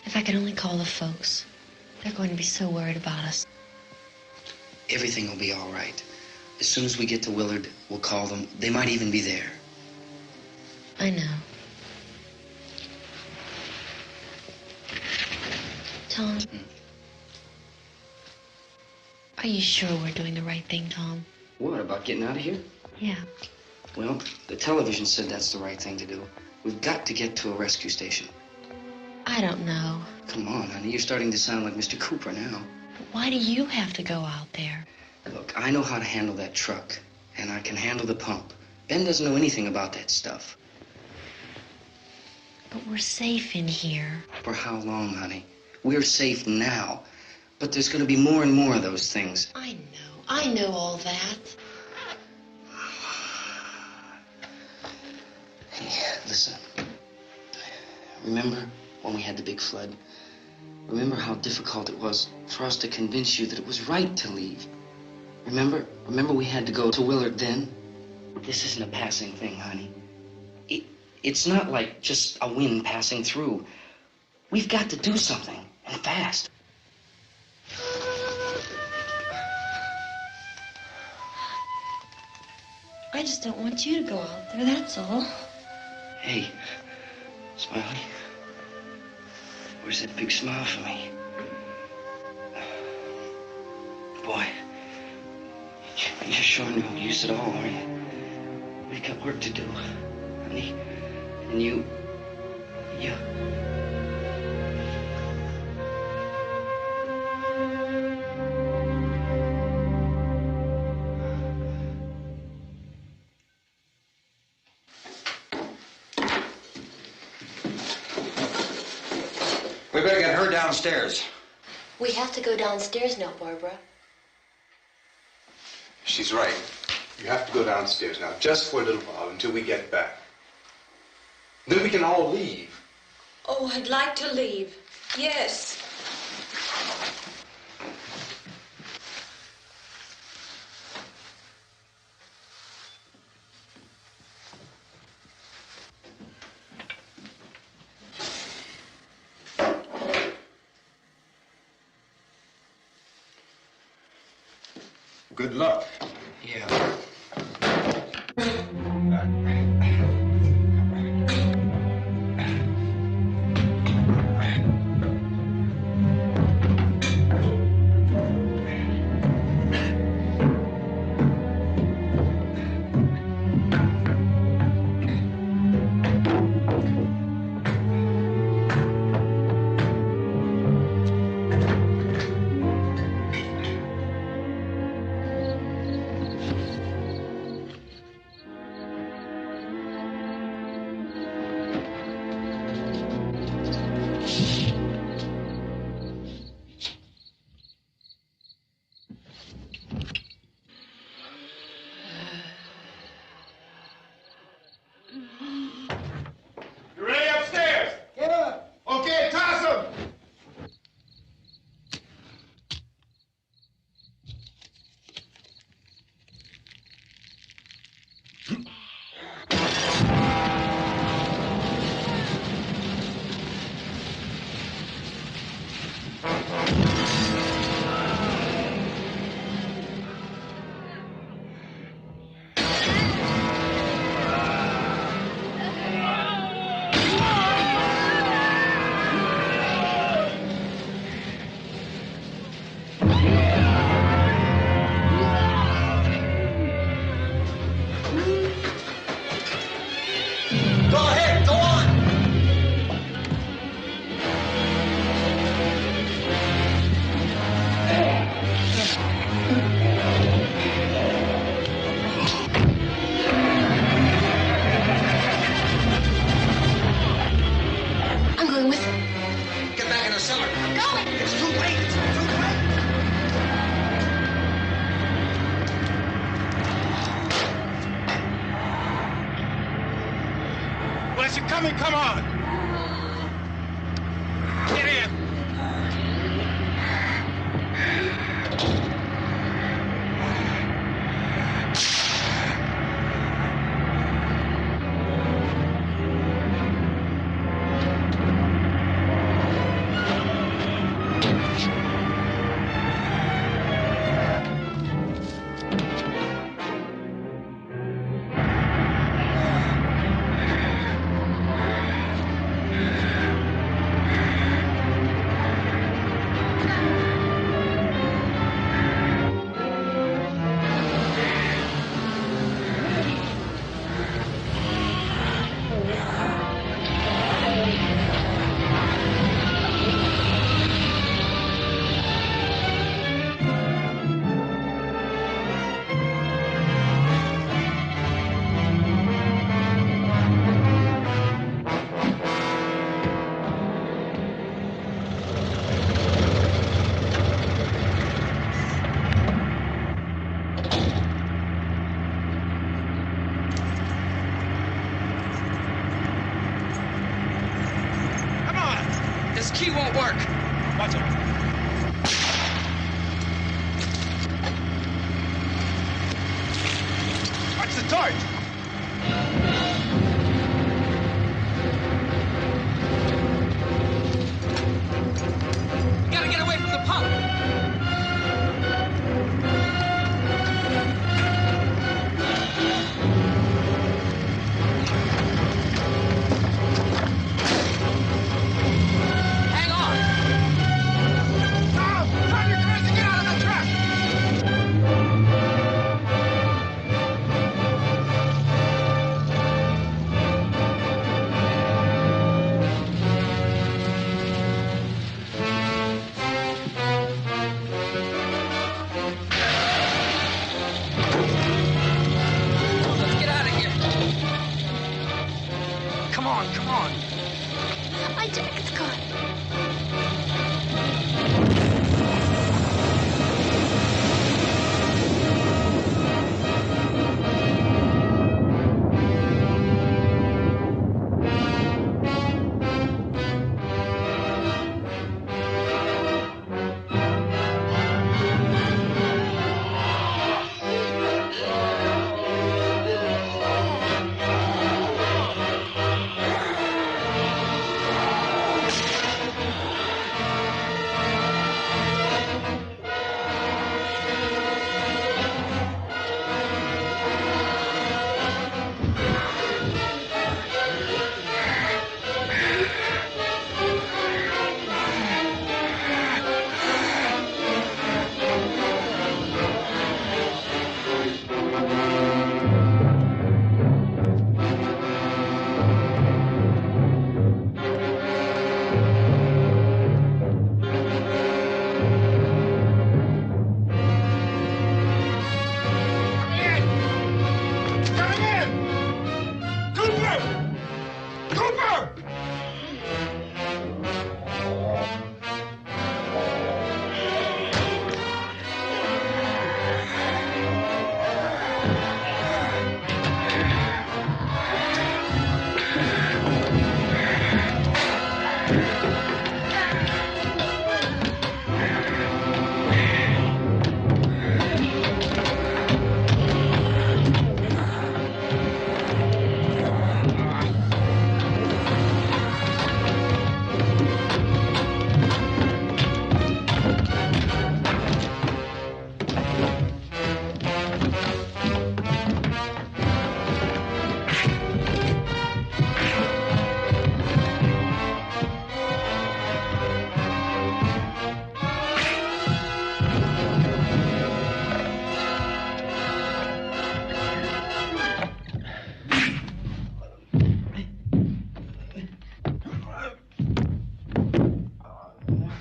If I could only call the folks. They're going to be so worried about us. Everything will be all right. As soon as we get to Willard, we'll call them. They might even be there. I know. Tom? Are you sure we're doing the right thing, Tom? What, about getting out of here? Yeah. Well, the television said that's the right thing to do. We've got to get to a rescue station. I don't know. Come on, honey, you're starting to sound like Mr. Cooper now. But why do you have to go out there? Look, I know how to handle that truck, and I can handle the pump. Ben doesn't know anything about that stuff. But we're safe in here. For how long, honey? We're safe now. But there's going to be more and more of those things. I know all that. Hey, listen. Remember when we had the big flood? Remember how difficult it was for us to convince you that it was right to leave? Remember we had to go to Willard then? This isn't a passing thing, honey. It's not like just a wind passing through. We've got to do something, and fast. I just don't want you to go out there, that's all. Hey, Smiley. Where's that big smile for me? Boy, you're sure no use at all, are you? We've got work to do, honey. And you... We better get her downstairs. We have to go downstairs now, Barbara. She's right. You have to go downstairs now, just for a little while, until we get back. Then we can all leave. Oh, I'd like to leave. Yes. Good luck. Yeah. coming, come on! Get in! This key won't work. Watch it. Watch the torch. We gotta get away from the pump. Hang on. Tom, turn your cars and get out of the truck! Let's get out of here. Come on, come on. My jacket's gone. Coming in! Cooper! Cooper!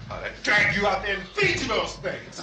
I'll drag you out there and feed you those things.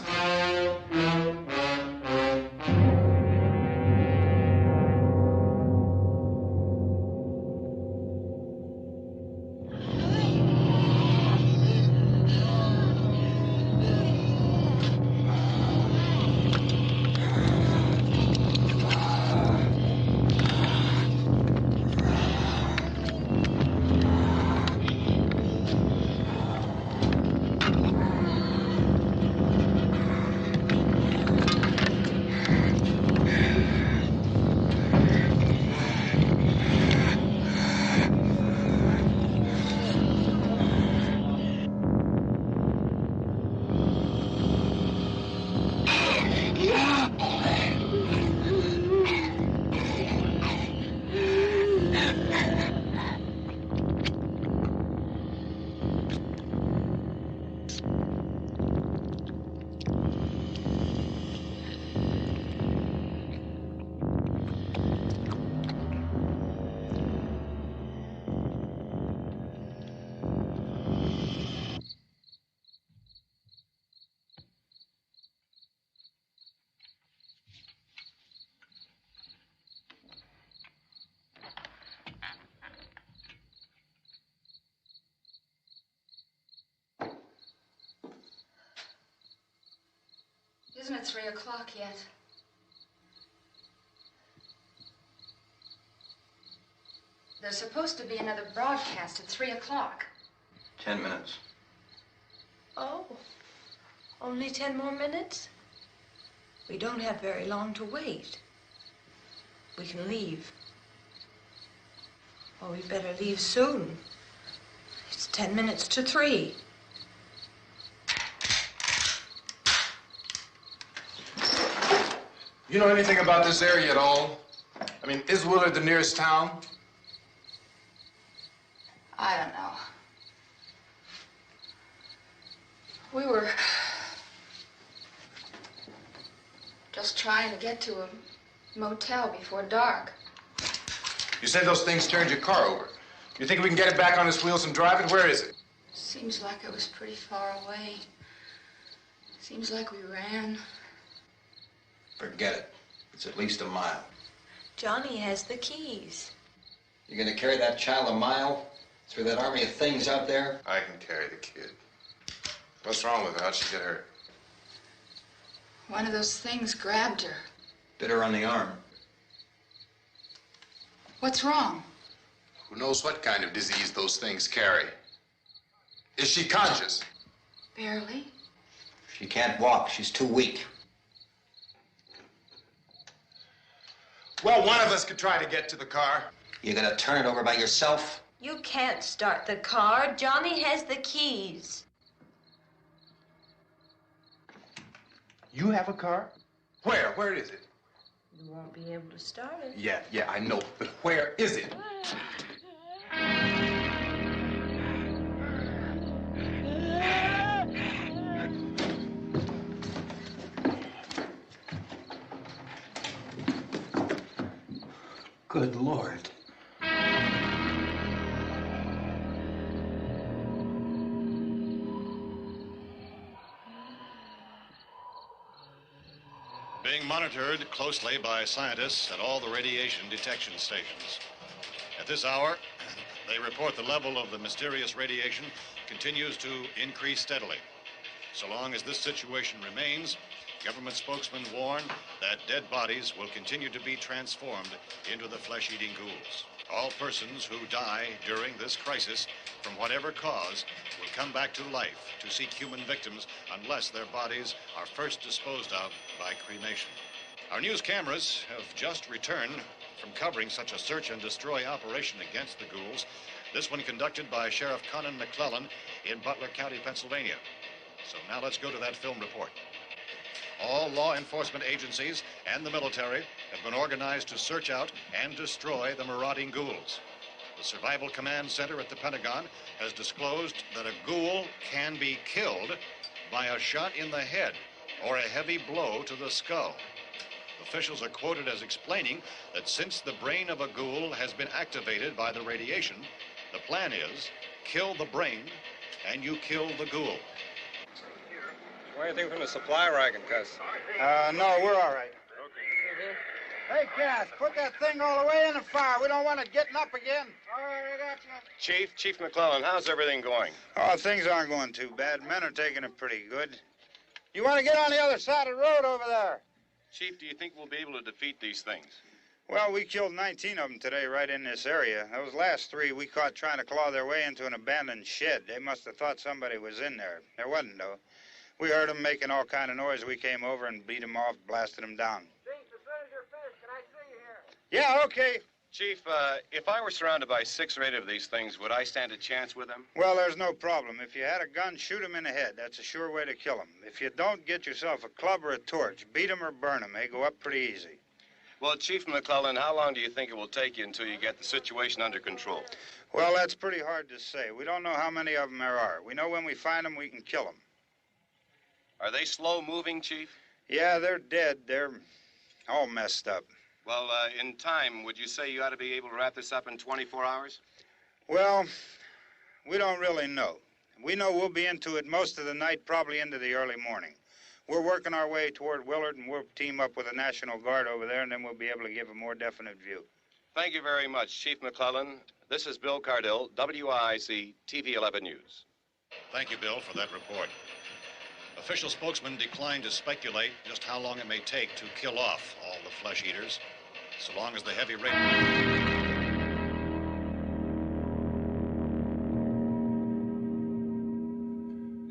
Isn't it 3 o'clock yet? There's supposed to be another broadcast at 3 o'clock. 10 minutes. Oh, only 10 more minutes? We don't have very long to wait. We can leave. Oh, we better leave soon. It's 10 minutes to 3. You know anything about this area at all? I mean, is Willard the nearest town? I don't know. We were just trying to get to a motel before dark. You said those things turned your car over. You think we can get it back on its wheels and drive it? Where is it? Seems like it was pretty far away. Seems like we ran. Forget it. It's at least a mile. Johnny has the keys. You're gonna carry that child a mile through that army of things out there? I can carry the kid. What's wrong with her? How'd she get hurt? One of those things grabbed her. Bit her on the arm. What's wrong? Who knows what kind of disease those things carry? Is she conscious? Barely. She can't walk. She's too weak. Well, one of us could try to get to the car. You gonna turn it over by yourself? You can't start the car. Johnny has the keys. You have a car? Where? Where is it? You won't be able to start it. Yeah, I know. But where is it? Good Lord. Being monitored closely by scientists at all the radiation detection stations. At this hour, they report the level of the mysterious radiation continues to increase steadily. So long as this situation remains, government spokesmen warn that dead bodies will continue to be transformed into the flesh-eating ghouls. All persons who die during this crisis, from whatever cause, will come back to life to seek human victims unless their bodies are first disposed of by cremation. Our news cameras have just returned from covering such a search and destroy operation against the ghouls, this one conducted by Sheriff Conan McClellan in Butler County, Pennsylvania. So now let's go to that film report. All law enforcement agencies and the military have been organized to search out and destroy the marauding ghouls. The Survival Command Center at the Pentagon has disclosed that a ghoul can be killed by a shot in the head or a heavy blow to the skull. Officials are quoted as explaining that since the brain of a ghoul has been activated by the radiation, the plan is kill the brain and you kill the ghoul. Anything from the supply wagon, Cuz? No, we're all right. Hey, Cass, put that thing all the way in the fire. We don't want it getting up again. All right, I got you. Chief McClellan, how's everything going? Oh, things aren't going too bad. Men are taking it pretty good. You want to get on the other side of the road over there? Chief, do you think we'll be able to defeat these things? Well, we killed 19 of them today right in this area. Those last 3 we caught trying to claw their way into an abandoned shed. They must have thought somebody was in there. There wasn't, though. We heard them making all kind of noise. We came over and beat them off, blasted them down. Chief, as soon as you're finished, can I see you here? Yeah, okay. Chief, if I were surrounded by 6 or 8 of these things, would I stand a chance with them? Well, there's no problem. If you had a gun, shoot them in the head. That's a sure way to kill them. If you don't, get yourself a club or a torch. Beat them or burn them. They go up pretty easy. Well, Chief McClellan, how long do you think it will take you until you get the situation under control? Well, that's pretty hard to say. We don't know how many of them there are. We know when we find them, we can kill them. Are they slow-moving, Chief? Yeah, they're dead. They're all messed up. Well, in time, would you say you ought to be able to wrap this up in 24 hours? Well, we don't really know. We know we'll be into it most of the night, probably into the early morning. We're working our way toward Willard, and we'll team up with the National Guard over there, and then we'll be able to give a more definite view. Thank you very much, Chief McClellan. This is Bill Cardill, WIC TV 11 News. Thank you, Bill, for that report. Official spokesman declined to speculate just how long it may take to kill off all the flesh eaters, so long as the heavy rain...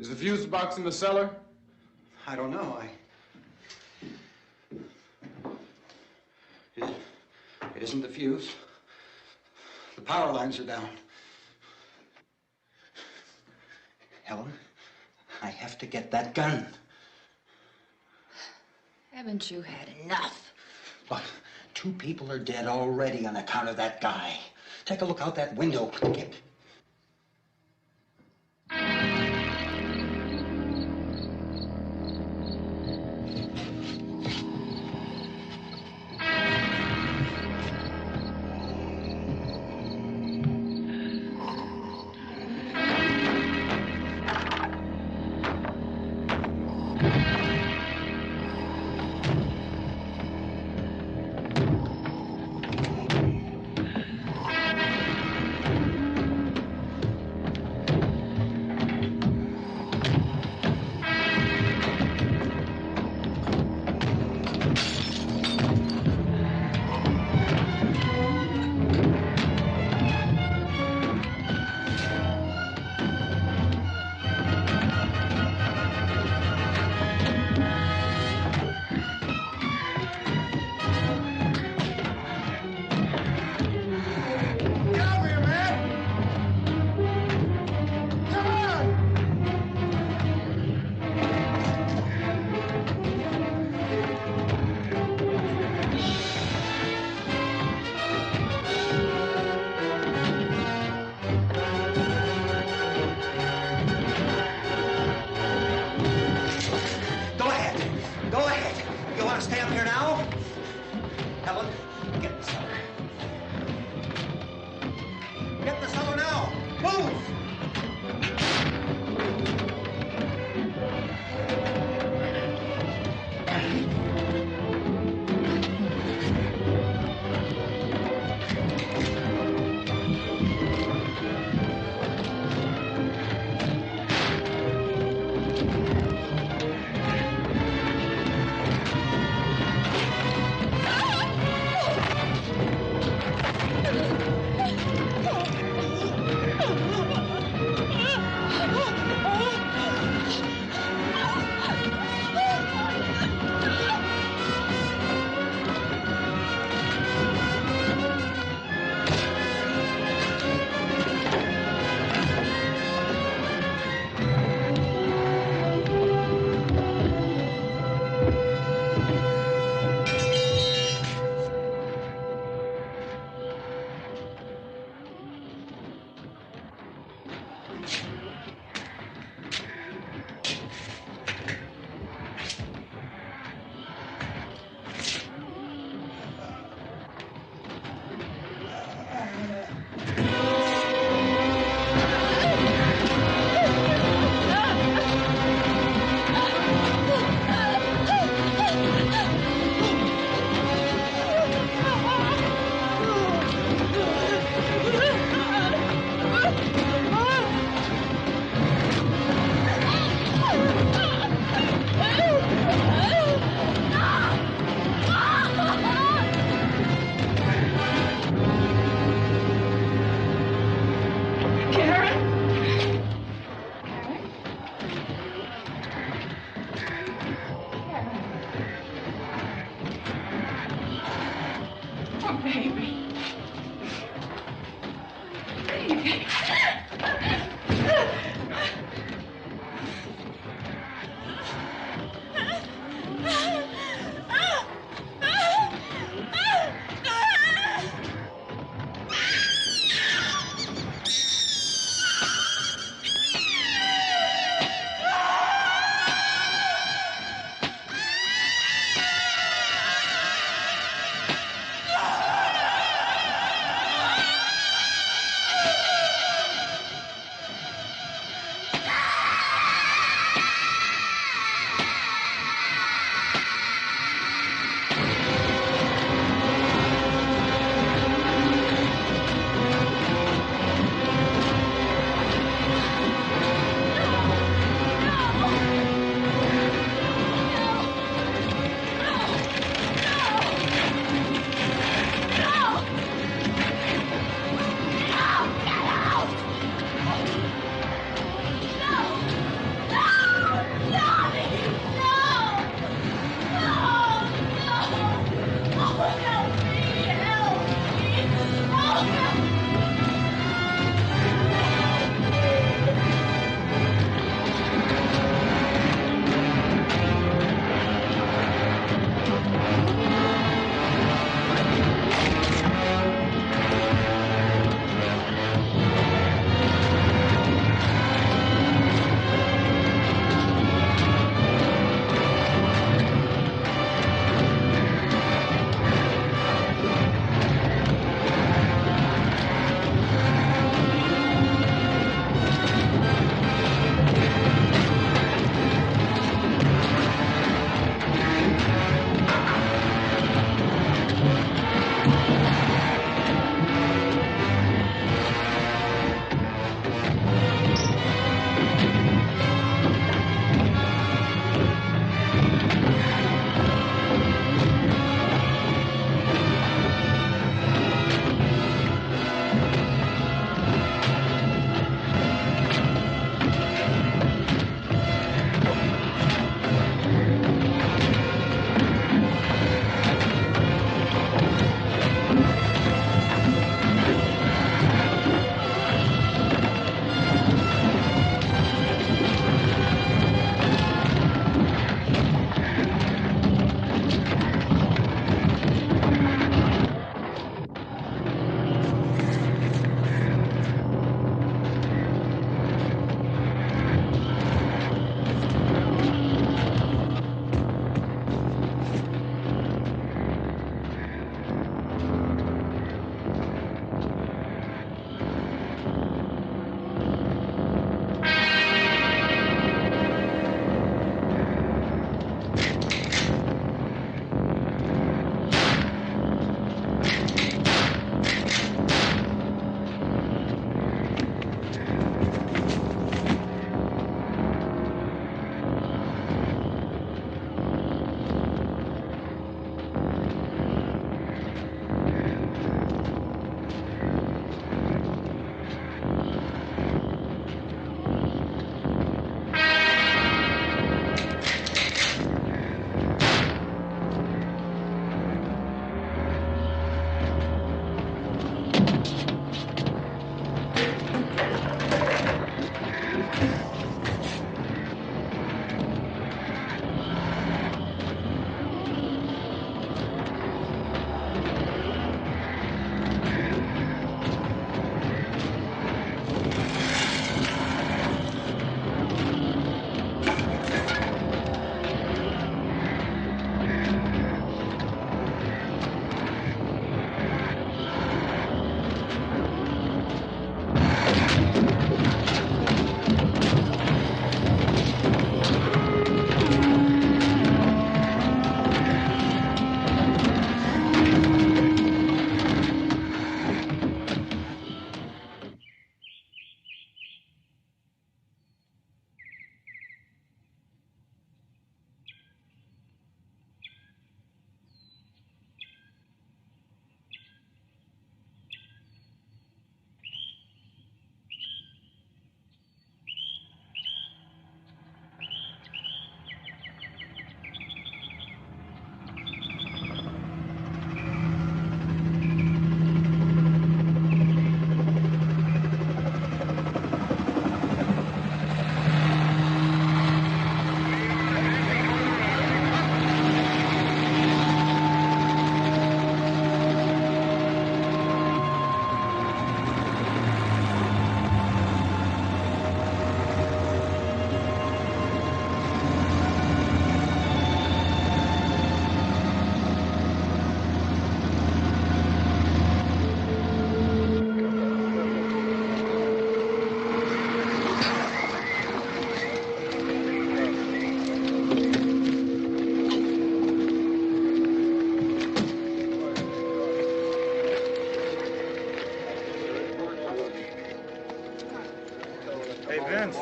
Is the fuse box in the cellar? I don't know. It isn't the fuse. The power lines are down. Helen, I have to get that gun. Haven't you had enough? Look, 2 people are dead already on account of that guy. Take a look out that window. Get...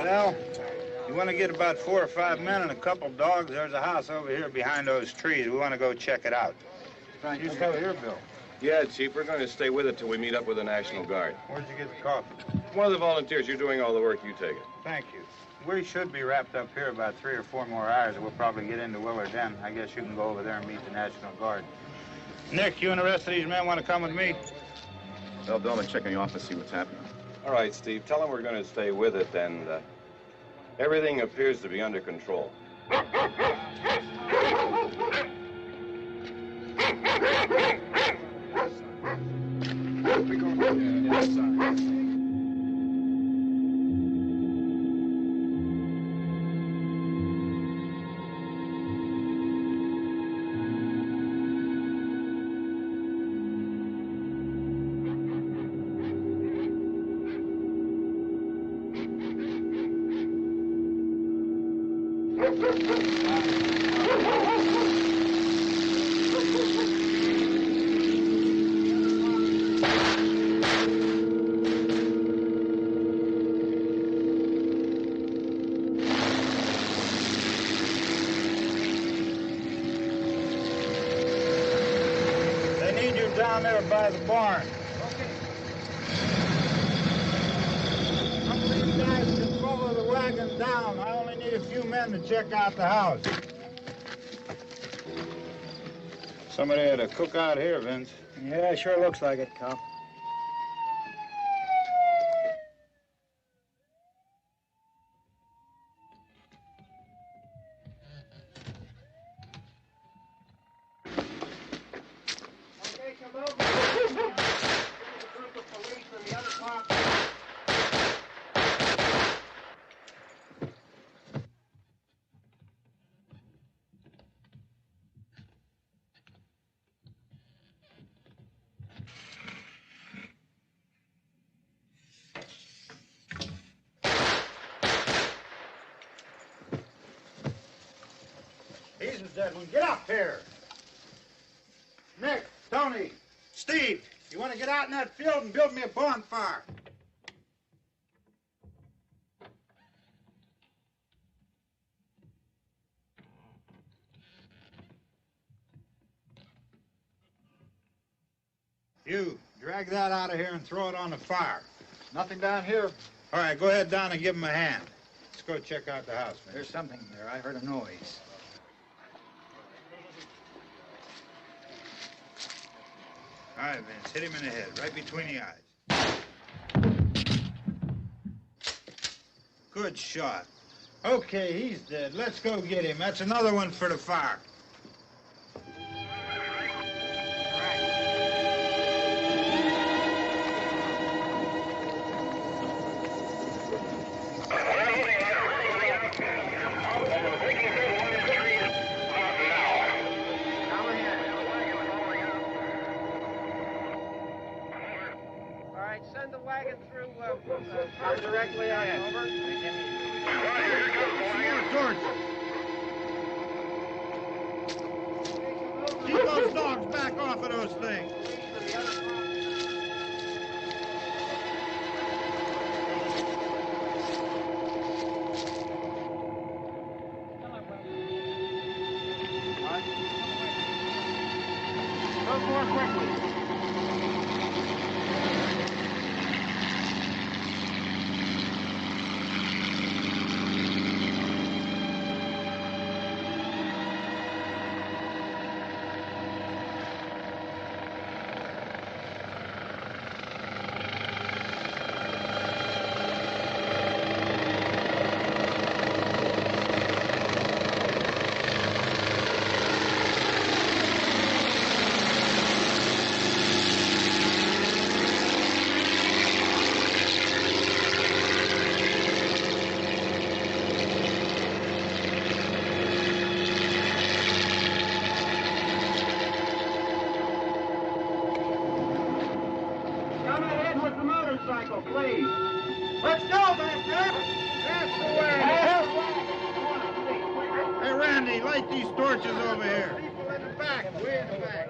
Well, you want to get about 4 or 5 men and a couple dogs? There's a house over here behind those trees. We want to go check it out. You stay here, Bill. Yeah, Chief, we're going to stay with it till we meet up with the National Guard. Where'd you get the coffee? One of the volunteers. You're doing all the work. You take it. Thank you. We should be wrapped up here about 3 or 4 more hours. We'll probably get into Willard then. I guess you can go over there and meet the National Guard. Nick, you and the rest of these men want to come with me? Well, Bill, I'm going to check in the office, see what's happening. All right, Steve. Tell them we're going to stay with it, and everything appears to be under control. Down there by the barn. Some of these guys can follow the wagon down. I only need a few men to check out the house. Somebody had a cookout here, Vince. Yeah, sure looks like it, Cal. He's the dead one. Get up here. Nick, Tony, Steve, you want to get out in that field and build me a bonfire? You, drag that out of here and throw it on the fire. Nothing down here. All right, go ahead down and give him a hand. Let's go check out the house, man. There's something there. I heard a noise. All right, Vince, hit him in the head, right between the eyes. Good shot. Okay, he's dead. Let's go get him. That's another one for the fire. Send the wagon through directly out. Over. Keep those dogs back off of those things. Go more quickly. Please. Let's go back there. That's the way. Hey, Randy, light these torches over here. People in the back, way in the back.